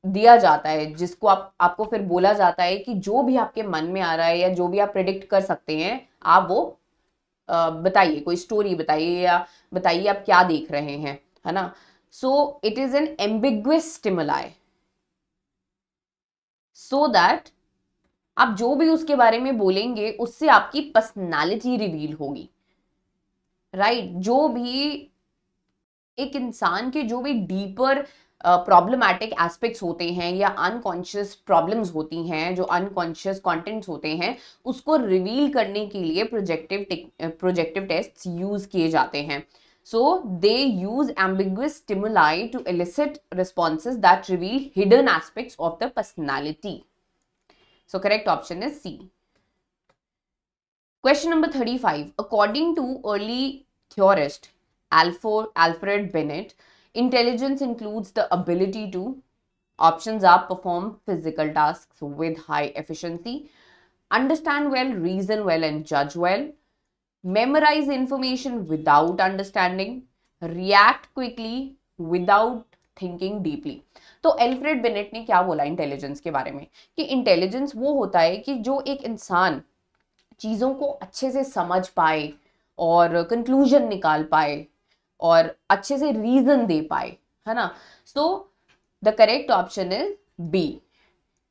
दिया जाता है जिसको आपको फिर बोला जाता है कि जो भी आपके मन में आ रहा है या जो भी आप प्रेडिक्ट कर सकते हैं आप वो बताइए, कोई स्टोरी बताइए या बताइए आप क्या देख रहे हैं, है ना. So it is an ambiguous stimuli so that आप जो भी उसके बारे में बोलेंगे उससे आपकी पर्सनालिटी रिवील होगी, राइट. जो भी एक इंसान के जो भी डीपर प्रॉब्लमेटिक एस्पेक्ट्स होते हैं या अनकॉन्शियस प्रॉब्लम्स होती हैं, जो अनकॉन्शियस कंटेंट्स होते हैं, उसको रिवील करने के लिए प्रोजेक्टिव टेस्ट्स यूज किए जाते हैं. So they use ambiguous stimuli to elicit responses that reveal hidden aspects of the personality. So correct option is C. Question number 35. According to early theorist Alfred Bennett, intelligence includes the ability to, options are perform physical tasks with high efficiency, understand well, reason well, and judge well, memorize information without understanding, react quickly without thinking deeply. तो एल्फ्रेड बेनेट ने क्या बोला इंटेलिजेंस के बारे में, कि इंटेलिजेंस वो होता है कि जो एक इंसान चीज़ों को अच्छे से समझ पाए और कंक्लूजन निकाल पाए और अच्छे से रीजन दे पाए, है ना. So the correct option is B,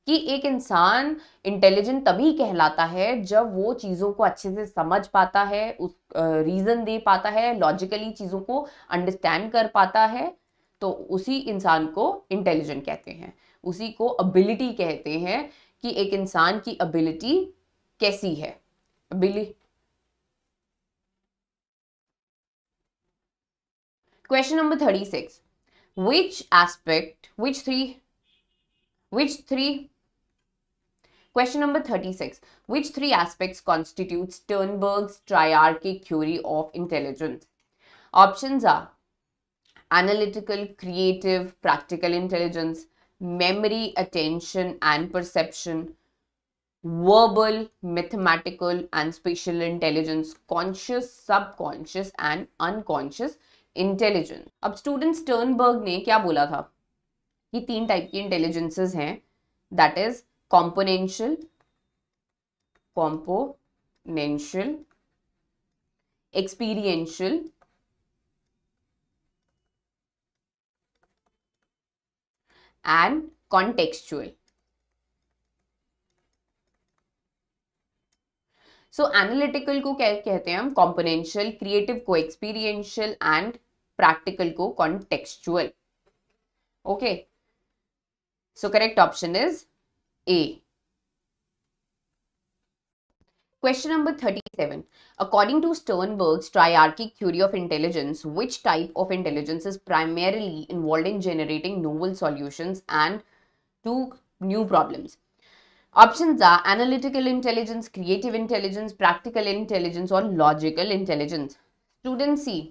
कि एक इंसान इंटेलिजेंट तभी कहलाता है जब वो चीज़ों को अच्छे से समझ पाता है, उस रीज़न दे पाता है, लॉजिकली चीज़ों को अंडरस्टैंड कर पाता है, तो उसी इंसान को इंटेलिजेंट कहते हैं, उसी को एबिलिटी कहते हैं कि एक इंसान की एबिलिटी कैसी है। Question number 36, which aspect which three question number 36, which three aspects constitute Sternberg's triarchic theory of intelligence? Options are analytical, creative, practical intelligence, memory, attention and perception, verbal, mathematical and spatial intelligence, conscious, subconscious and unconscious intelligence. अब स्टूडेंट स्टर्नबर्ग ने क्या बोला था कि 3 टाइप की इंटेलिजेंसेस हैं, that is componential, experiential and contextual. So analytical को क्या कहते हैं हम? कॉम्पोनेंशियल, क्रिएटिव को एक्सपीरियंशियल एंड प्रैक्टिकल को contextual. Okay, so correct option is A. Question number 37. According to Sternberg's triarchic theory of intelligence, which type of intelligence is primarily involved in generating novel solutions and to new problems? Options are analytical intelligence, creative intelligence, practical intelligence or logical intelligence. Students see,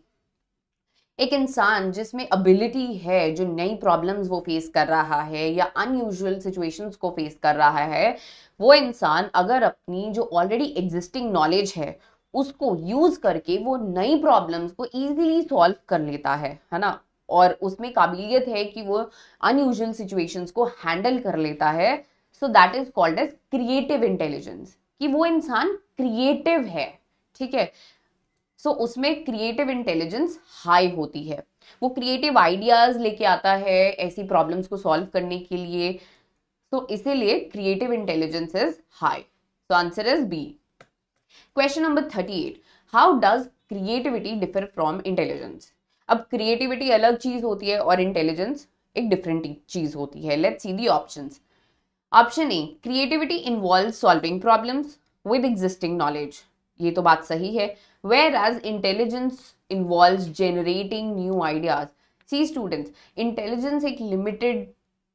एक इंसान जिसमें एबिलिटी है, जो नई प्रॉब्लम्स वो फेस कर रहा है या अनयूजुअल सिचुएशंस को फेस कर रहा है, वो इंसान अगर अपनी जो ऑलरेडी एग्जिस्टिंग नॉलेज है उसको यूज करके वो नई प्रॉब्लम्स को इजीली सॉल्व कर लेता है ना, और उसमें काबिलियत है कि वो अनयूजुअल सिचुएशंस को हैंडल कर लेता है। So that is called as creative intelligence, कि वो इंसान क्रिएटिव है। ठीक है, सो उसमें क्रिएटिव इंटेलिजेंस हाई होती है, वो क्रिएटिव आइडियाज लेके आता है ऐसी प्रॉब्लम्स को सॉल्व करने के लिए, तो इसीलिए creative intelligence is high. So answer is B. Question number 38, how does creativity differ from intelligence? अब क्रिएटिविटी अलग चीज होती है और इंटेलिजेंस एक डिफरेंट चीज होती है। Let's see the options. Option A, creativity involves solving problems with existing knowledge, ये तो बात सही है। Whereas intelligence involves generating new ideas. See students, intelligence एक limited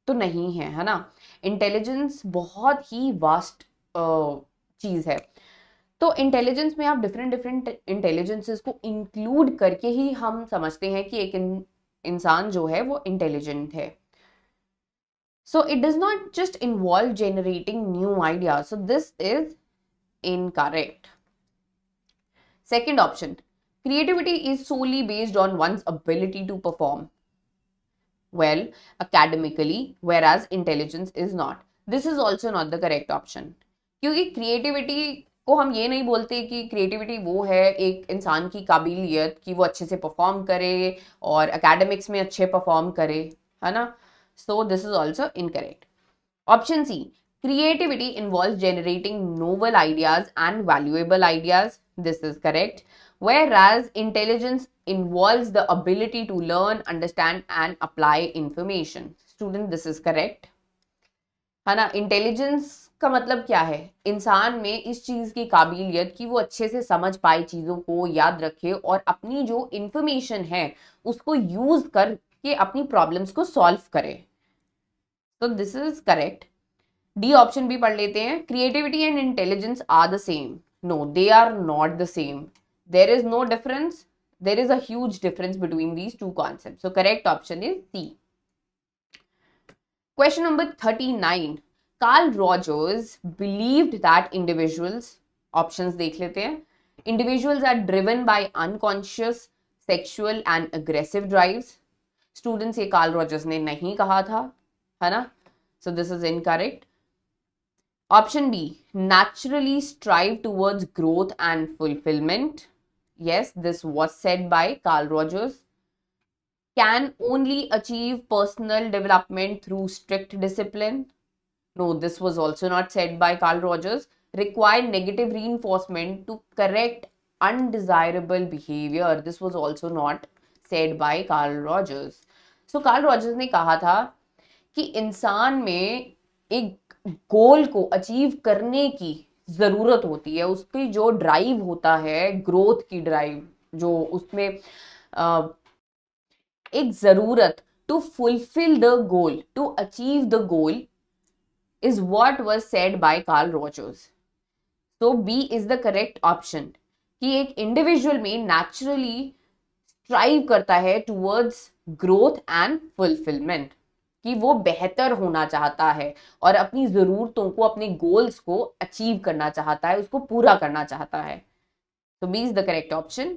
तो नहीं है ना, इंटेलिजेंस बहुत ही वास्ट चीज है। तो इंटेलिजेंस में आप डिफरेंट डिफरेंट इंटेलिजेंसेस को इंक्लूड करके ही हम समझते हैं कि एक इंसान जो है वो इंटेलिजेंट है। So it does not just involve generating new ideas, so this is incorrect. Second option, creativity is solely based on one's ability to perform well academically, whereas intelligence is not. This is also not the correct option. क्योंकि creativity को हम ये नहीं बोलते कि creativity वो है एक इंसान की काबिलियत कि वो अच्छे से perform करे और academics में अच्छे perform करे, है ना? So this is also incorrect. Option C, creativity involves generating novel ideas and valuable ideas. This is correct. Whereas intelligence involves the ability to learn, understand and apply information. Student, this is correct. है ना? इंटेलिजेंस का मतलब क्या है? इंसान में इस चीज की काबिलियत कि वो अच्छे से समझ पाए, चीजों को याद रखे और अपनी जो इंफॉर्मेशन है उसको यूज करके अपनी प्रॉब्लम्स को सॉल्व करे। तो this is correct. D option भी पढ़ लेते हैं। Creativity and intelligence are the same. No, they are not the same. There is no difference. There is a huge difference between these two concepts. So correct option is C. Question number 39. Carl Rogers believed that individuals, options देख लेते हैं, individuals are driven by unconscious, sexual and aggressive drives. Students, ये Carl Rogers ने नहीं कहा था, है ना? So this is incorrect. Option B, naturally strive towards growth and fulfillment. Yes, this was said by Carl Rogers. Can only achieve personal development through strict discipline. No, this was also not said by Carl Rogers. Require negative reinforcement to correct undesirable behavior. This was also not said by Carl Rogers. So Carl Rogers ने कहा था कि इंसान में एक गोल को अचीव करने की जरूरत होती है, उसकी जो ड्राइव होता है, ग्रोथ की ड्राइव, जो उसमें एक जरूरत to fulfil the goal, to achieve the goal is what was said by Carl Rogers. So B is the correct option कि एक इंडिविजुअल में नेचुरली स्ट्राइव करता है टूवर्ड्स ग्रोथ एंड फुलफिलमेंट, कि वो बेहतर होना चाहता है और अपनी जरूरतों को, अपने गोल्स को अचीव करना चाहता है, उसको पूरा करना चाहता है. So B is the correct option.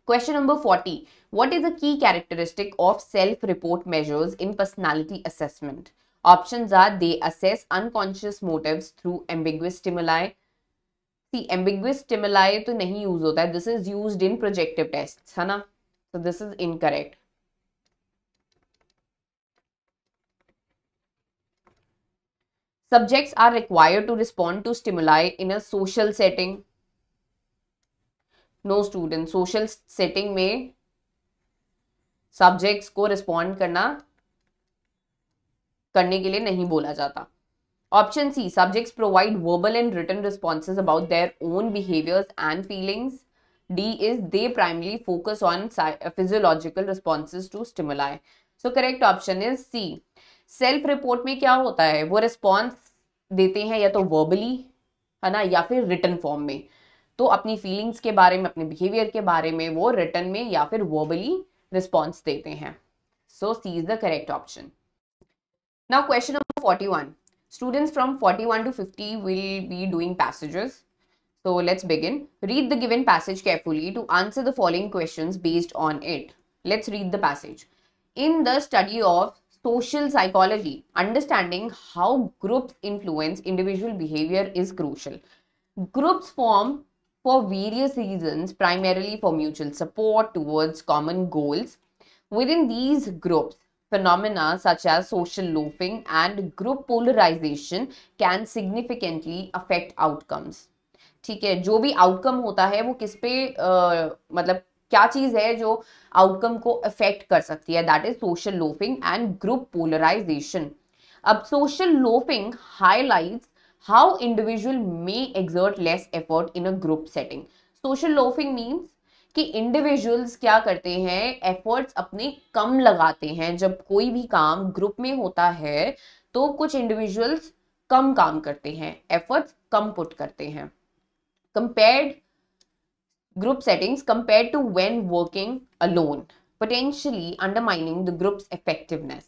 Question number 40. What is the key characteristic of self-report measures in personality assessment? Options are they assess unconscious motives through ambiguous stimuli. See, ambiguous stimuli तो नहीं यूज होता है. This is used in projective tests, है ना? So this is incorrect. Subjects are required to respond to stimuli in a social setting. No student, social setting में subjects को respond करने के लिए नहीं बोला जाता. Option C, subjects provide verbal and written responses about their own behaviors and feelings. D is they primarily focus on physiological responses to stimuli. So correct option is C. Self report में क्या होता है, वो रिस्पॉन्स देते हैं या तो वर्बली, है ना, या फिर रिटन फॉर्म में. तो अपनी फीलिंग्स के बारे में, अपने बिहेवियर के बारे में वो रिटन में या फिर वर्बली रिस्पॉन्स देते हैं. So C is the correct option. Now question number 41. Students from 41 to 50 will be doing passages. So let's begin. Read the given passage carefully to answer the following questions based on it. Let's read the passage. In the study of social psychology, understanding how groups influence individual behavior is crucial. Groups form for various reasons, primarily for mutual support towards common goals. Within these groups, phenomena such as social loafing and group polarization can significantly affect outcomes. ठीक है, जो भी आउटकम होता है वो किस पे मतलब क्या चीज है जो आउटकम को अफेक्ट कर सकती है, that is social loafing and group polarisation. अब social loafing highlights how individual may exert less effort in a group setting. Social loafing means कि इंडिविजुअल्स क्या करते हैं, एफर्ट्स अपने कम लगाते हैं. जब कोई भी काम ग्रुप में होता है तो कुछ इंडिविजुअल्स कम काम करते हैं, एफर्ट्स कम पुट करते हैं. Compared group settings compared to when working alone, potentially undermining the group's effectiveness.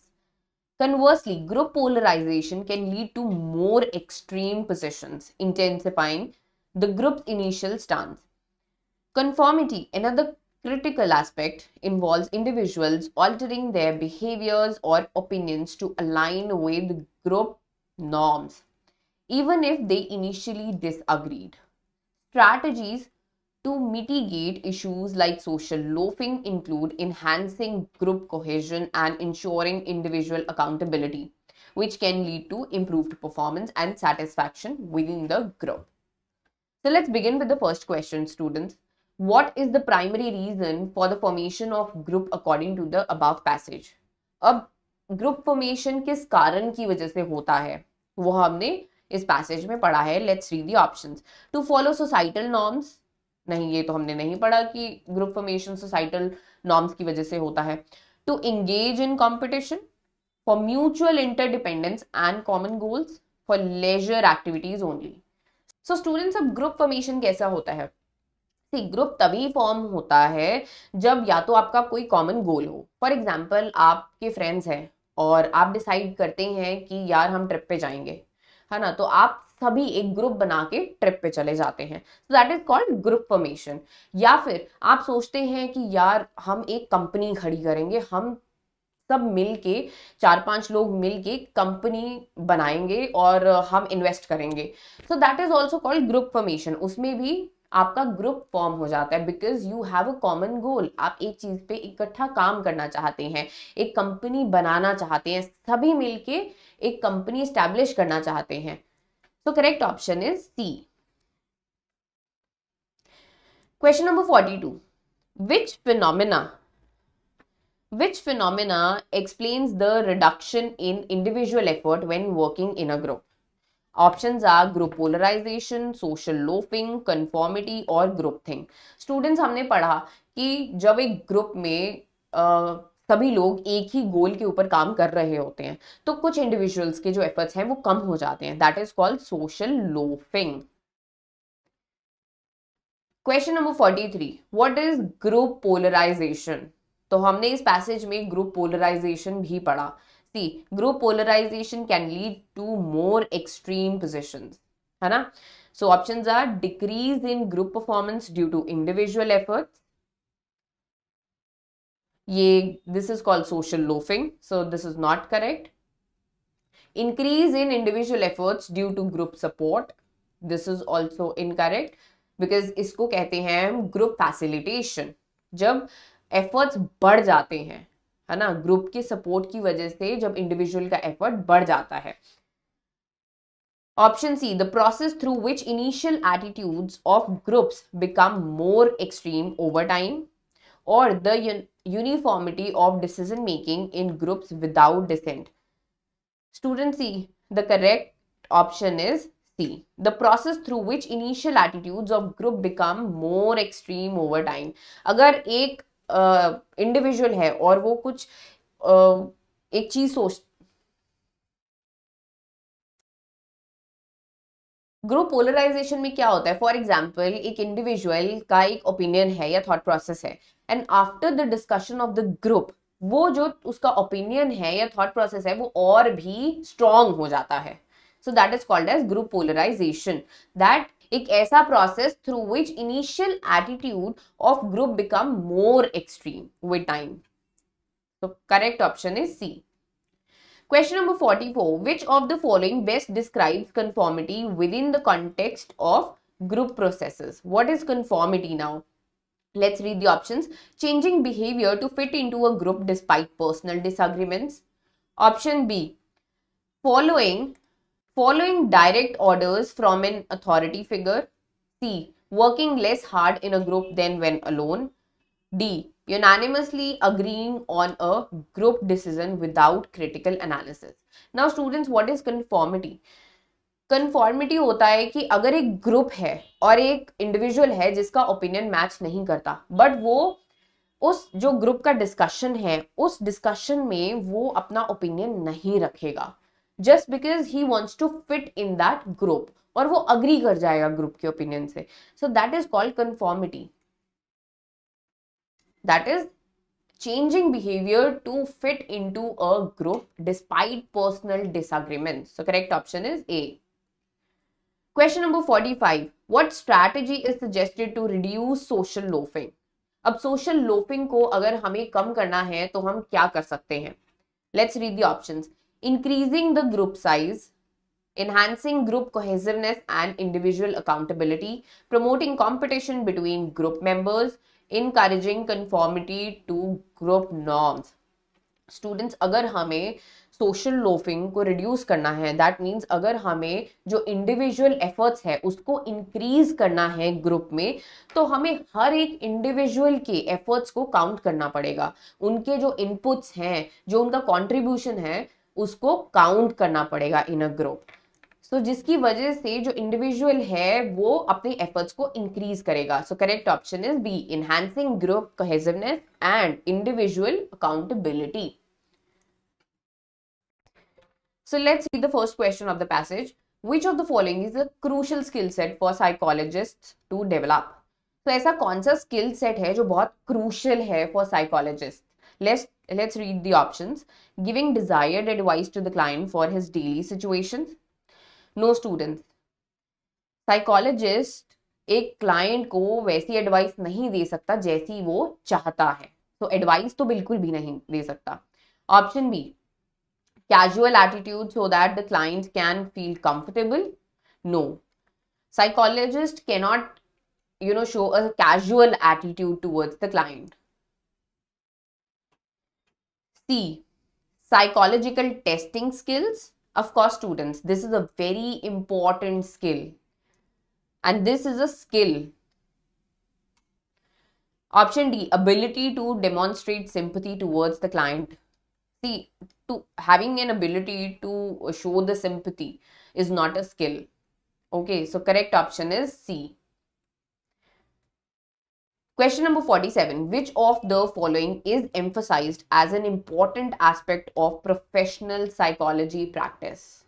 Conversely, group polarization can lead to more extreme positions, intensifying the group's initial stance. Conformity, another critical aspect, involves individuals altering their behaviors or opinions to align with group norms, even if they initially disagreed. Strategies to mitigate issues like social loafing include enhancing group cohesion and ensuring individual accountability, which can lead to improved performance and satisfaction within the group. So let's begin with the first question, students. What is the primary reason for the formation of group according to the above passage? अब ग्रुप फॉर्मेशन किस कारण की वजह से होता है वो हमने इस पैसेज में पढ़ा है. Let's read the options. To follow societal norms, नहीं ये तो हमने नहीं पढ़ा कि ग्रुप फॉर्मेशन सोसाइटल नॉर्म्स की वजह से होता है. To engage in competition, for mutual interdependence and common goals, for leisure activities only. So students, अब ग्रुप फॉर्मेशन कैसा होता है? ग्रुप तभी फॉर्म होता है जब या तो आपका कोई कॉमन गोल हो. फॉर एग्जाम्पल, आपके फ्रेंड्स हैं और आप डिसाइड करते हैं कि यार हम ट्रिप पे जाएंगे, है ना, तो आप सभी एक ग्रुप बना के ट्रिप पे चले जाते हैं. सो that is called group formation. या फिर आप सोचते हैं कि यार हम एक कंपनी खड़ी करेंगे, हम सब मिलके 4-5 लोग मिलके कंपनी बनाएंगे और हम इन्वेस्ट करेंगे. सो that is also called group formation. उसमें भी आपका ग्रुप फॉर्म हो जाता है because you have a common goal. आप एक चीज पे इकट्ठा काम करना चाहते हैं, एक कंपनी बनाना चाहते हैं, सभी मिलके एक कंपनी एस्टैब्लिश करना चाहते हैं। तो correct option is C. Question number 42, which phenomena which phenomena explains the reduction in individual effort when working in a group? Options are group polarization, social loafing, conformity और groupthink. Students, हमने पढ़ा कि जब एक ग्रुप में सभी लोग एक ही गोल के ऊपर काम कर रहे होते हैं तो कुछ इंडिविजुअल्स के जो एफर्ट्स हैं वो कम हो जाते हैं. That is called social loafing. Question number 43, what is group polarisation? तो हमने इस पैसेज में ग्रुप पोलराइजेशन भी पढ़ा. See, group polarisation can lead to more extreme positions, है ना. So options are decrease in group performance due to individual efforts. ये this is called social loafing, so this is not correct. Increase in individual efforts due to group support, this is also incorrect because इसको कहते हैं ग्रुप फैसिलिटेशन. जब एफर्ट्स बढ़ जाते हैं, है ना, ग्रुप के सपोर्ट की वजह से जब इंडिविजुअल का एफर्ट बढ़ जाता है. Option C, the process through which initial attitudes of groups become more extreme over time, और the uniformity of decision making in groups without dissent. Student see, the correct option is C. The process through which initial attitudes of group become more extreme over time. अगर एक इंडिविजुअल है और वो कुछ एक चीज सोच, ग्रुप पोलराइजेशन में क्या होता है, फॉर एग्जाम्पल एक इंडिविजुअल का एक ओपिनियन है या थॉट प्रोसेस है and after the discussion of the group वो जो उसका ओपिनियन है या थॉट प्रोसेस है वो और भी स्ट्रॉन्ग हो जाता है. So that is called as group polarization. That एक ऐसा process through which initial attitude of group become more extreme with time. So correct option is C. Question number 44. Which of the following best describes conformity within the context of group processes? What is conformity now? Let's read the options. Changing behavior to fit into a group despite personal disagreements. Option B, following direct orders from an authority figure. C, working less hard in a group than when alone. D, unanimously agreeing on a group decision without critical analysis. Now students, what is conformity? Conformity होता है कि अगर एक ग्रुप है और एक इंडिविजुअल है जिसका ओपिनियन मैच नहीं करता, बट वो उस जो ग्रुप का डिस्कशन है उस डिस्कशन में वो अपना ओपिनियन नहीं रखेगा just because he wants to fit in that group, और वो agree कर जाएगा ग्रुप के ओपिनियन से. So that is called conformity. That is changing behavior to fit into a group despite personal disagreements. So correct option is A. Question number 45. What strategy is suggested to reduce social loafing? अब social loafing को अगर हमें कम करना है तो हम क्या कर सकते हैं? Let's read the options. Increasing the group size, enhancing group cohesiveness and individual accountability, promoting competition between group members, encouraging conformity to group norms. Students, अगर हमें सोशल लोफिंग को रिड्यूस करना है, दैट मीन्स अगर हमें जो इंडिविजुअल एफर्ट्स है उसको इंक्रीज करना है ग्रुप में, तो हमें हर एक इंडिविजुअल के एफर्ट्स को काउंट करना पड़ेगा. उनके जो इनपुट्स हैं, जो उनका कॉन्ट्रीब्यूशन है उसको काउंट करना पड़ेगा इन अ ग्रुप. सो जिसकी वजह से जो इंडिविजुअल है वो अपने एफर्ट्स को इंक्रीज करेगा. So correct option is B, enhancing group cohesiveness and individual accountability. So let's see the first question of the passage. Which of the following is a crucial skill set for psychologists to develop? तो ऐसा कौन सा स्किल सेट है जो बहुत क्रूशियल है for psychologist? Let's read the options. Giving desired advice to the client for his daily situations. No students. Psychologist एक क्लाइंट को वैसी एडवाइस नहीं दे सकता जैसी वो चाहता है. तो एडवाइस तो बिल्कुल भी नहीं दे सकता. Option B, casual attitude so that the client can feel comfortable. No, psychologist cannot show a casual attitude towards the client. C, psychological testing skills. Of course, students, this is a very important skill. And this is a skill. Option D, ability to demonstrate sympathy towards the client. See, having an ability to show the sympathy is not a skill. Okay, so correct option is C. Question number 47. Which of the following is emphasized as an important aspect of professional psychology practice?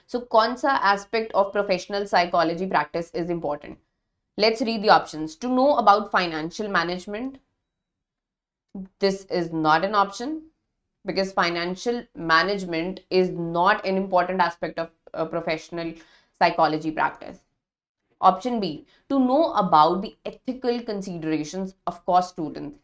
So, कौन सा aspect of professional psychology practice is important? Let's read the options. To know about financial management. This is not an option because financial management is not an important aspect of professional psychology practice. Option B, to know about the ethical considerations of course students.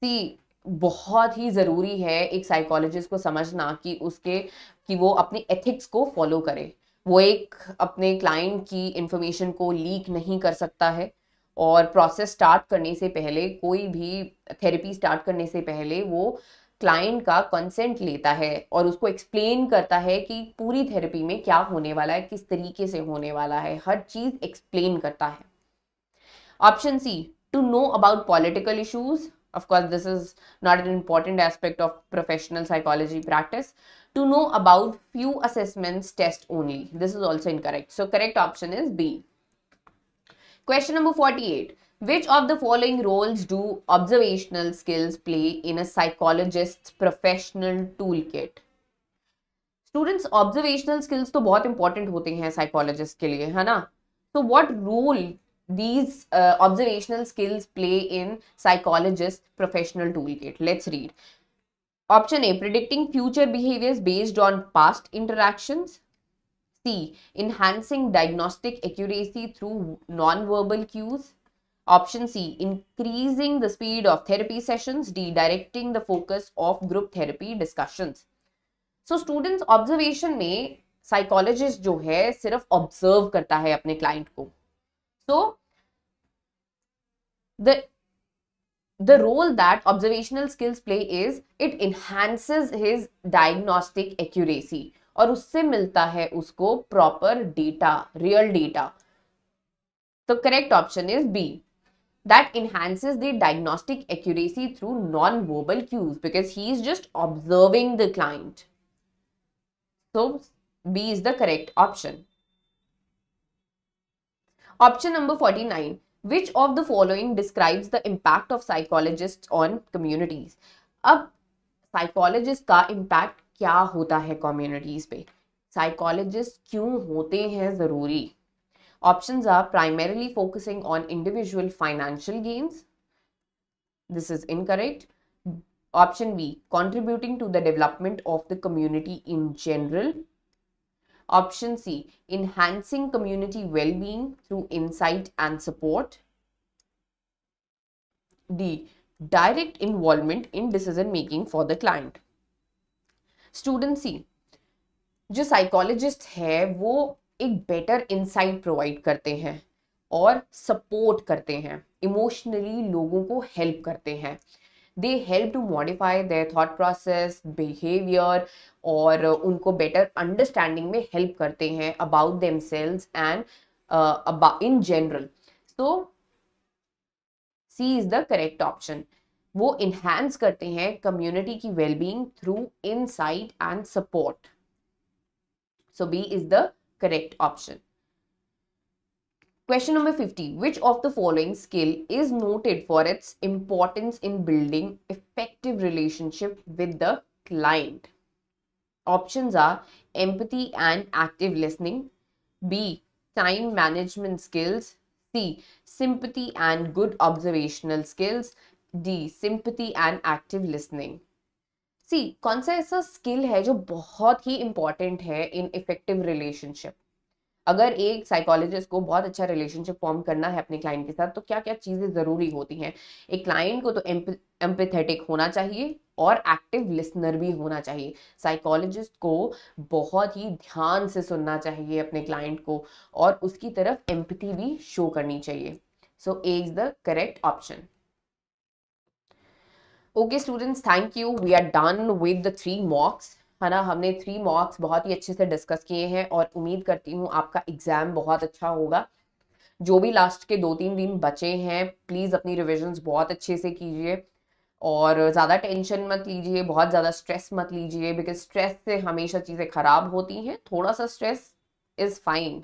See, बहुत ही ज़रूरी है एक साइकोलॉजिस्ट को समझना कि वो अपनी एथिक्स को फॉलो करे. वो एक अपने क्लाइंट की इंफॉर्मेशन को लीक नहीं कर सकता है और प्रोसेस स्टार्ट करने से पहले, कोई भी थेरेपी स्टार्ट करने से पहले वो क्लाइंट का कंसेंट लेता है और उसको एक्सप्लेन करता है कि पूरी थेरेपी में क्या होने वाला है, किस तरीके से होने वाला है, हर चीज़ एक्सप्लेन करता है. Option C, to know about political issues. Of course, this is not an important aspect of professional psychology practice. To know about few assessments test only. This is also incorrect. So correct option is B. Question number 48. Which of the following roles do observational skills play in a psychologist's professional toolkit? Students, observational skills तो बहुत important होते हैं psychologist के लिए, है ना? So what role these observational skills play in psychologist professional toolkit? Let's read. Option A, predicting future behaviors based on past interactions. C, enhancing diagnostic accuracy through non-verbal cues. Option C, increasing the speed of therapy sessions. D, directing the focus of group therapy discussions. So students, observation में psychologist जो है सिर्फ observe करता है अपने client को. So the role that observational skills play is it enhances his diagnostic accuracy और उससे मिलता है उसको proper data, real data. The correct option is B. That enhances the diagnostic accuracy through non-verbal cues because he is just observing the client. So B is the correct option. Option number 49. Which of the following describes the impact of psychologists on communities? अब psychologist का impact क्या होता है communities पे? Psychologists क्यों होते हैं ज़रूरी? Options are primarily focusing on individual financial gains. This is incorrect. Option B, contributing to the development of the community in general. Option C, enhancing community well-being through insight and support. D, direct involvement in decision making for the client. Student C, जो साइकोलॉजिस्ट है वो एक बेटर इंसाइट प्रोवाइड करते हैं और सपोर्ट करते हैं, इमोशनली लोगों को हेल्प करते हैं. They help to modify their thought process, behavior और उनको better understanding में help करते हैं about themselves and about in general. So C is the correct option. वो enhance करते हैं community की well-being through insight and support. So B is the correct option. Question number 50. Which of the following skill is noted for its importance in building effective relationship with the client? Options are empathy and active listening. B, time management skills. C, sympathy and good observational skills. D, sympathy and active listening. See, कौन सा ऐसा स्किल है जो बहुत ही इंपॉर्टेंट है इन इफेक्टिव रिलेशनशिप? अगर एक साइकोलॉजिस्ट को बहुत अच्छा रिलेशनशिप फॉर्म करना है अपने क्लाइंट के साथ तो क्या क्या चीज़ें ज़रूरी होती हैं? एक क्लाइंट को तो एम्पैथेटिक होना चाहिए और एक्टिव लिसनर भी होना चाहिए. साइकोलॉजिस्ट को बहुत ही ध्यान से सुनना चाहिए अपने क्लाइंट को और उसकी तरफ एम्पैथी भी शो करनी चाहिए. So A is the correct option. Okay students, thank you. We are done with the 3 mocks. है ना, हमने 3 मॉक्स बहुत ही अच्छे से डिस्कस किए हैं और उम्मीद करती हूँ आपका एग्जाम बहुत अच्छा होगा। जो भी लास्ट के 2-3 दिन बचे हैं, प्लीज़ अपनी रिविजन्स बहुत अच्छे से कीजिए और ज़्यादा टेंशन मत लीजिए, बहुत ज़्यादा स्ट्रेस मत लीजिए, बिकॉज स्ट्रेस से हमेशा चीज़ें खराब होती हैं। थोड़ा सा stress is fine.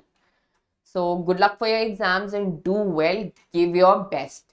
So good luck for your exams and do well, give your best.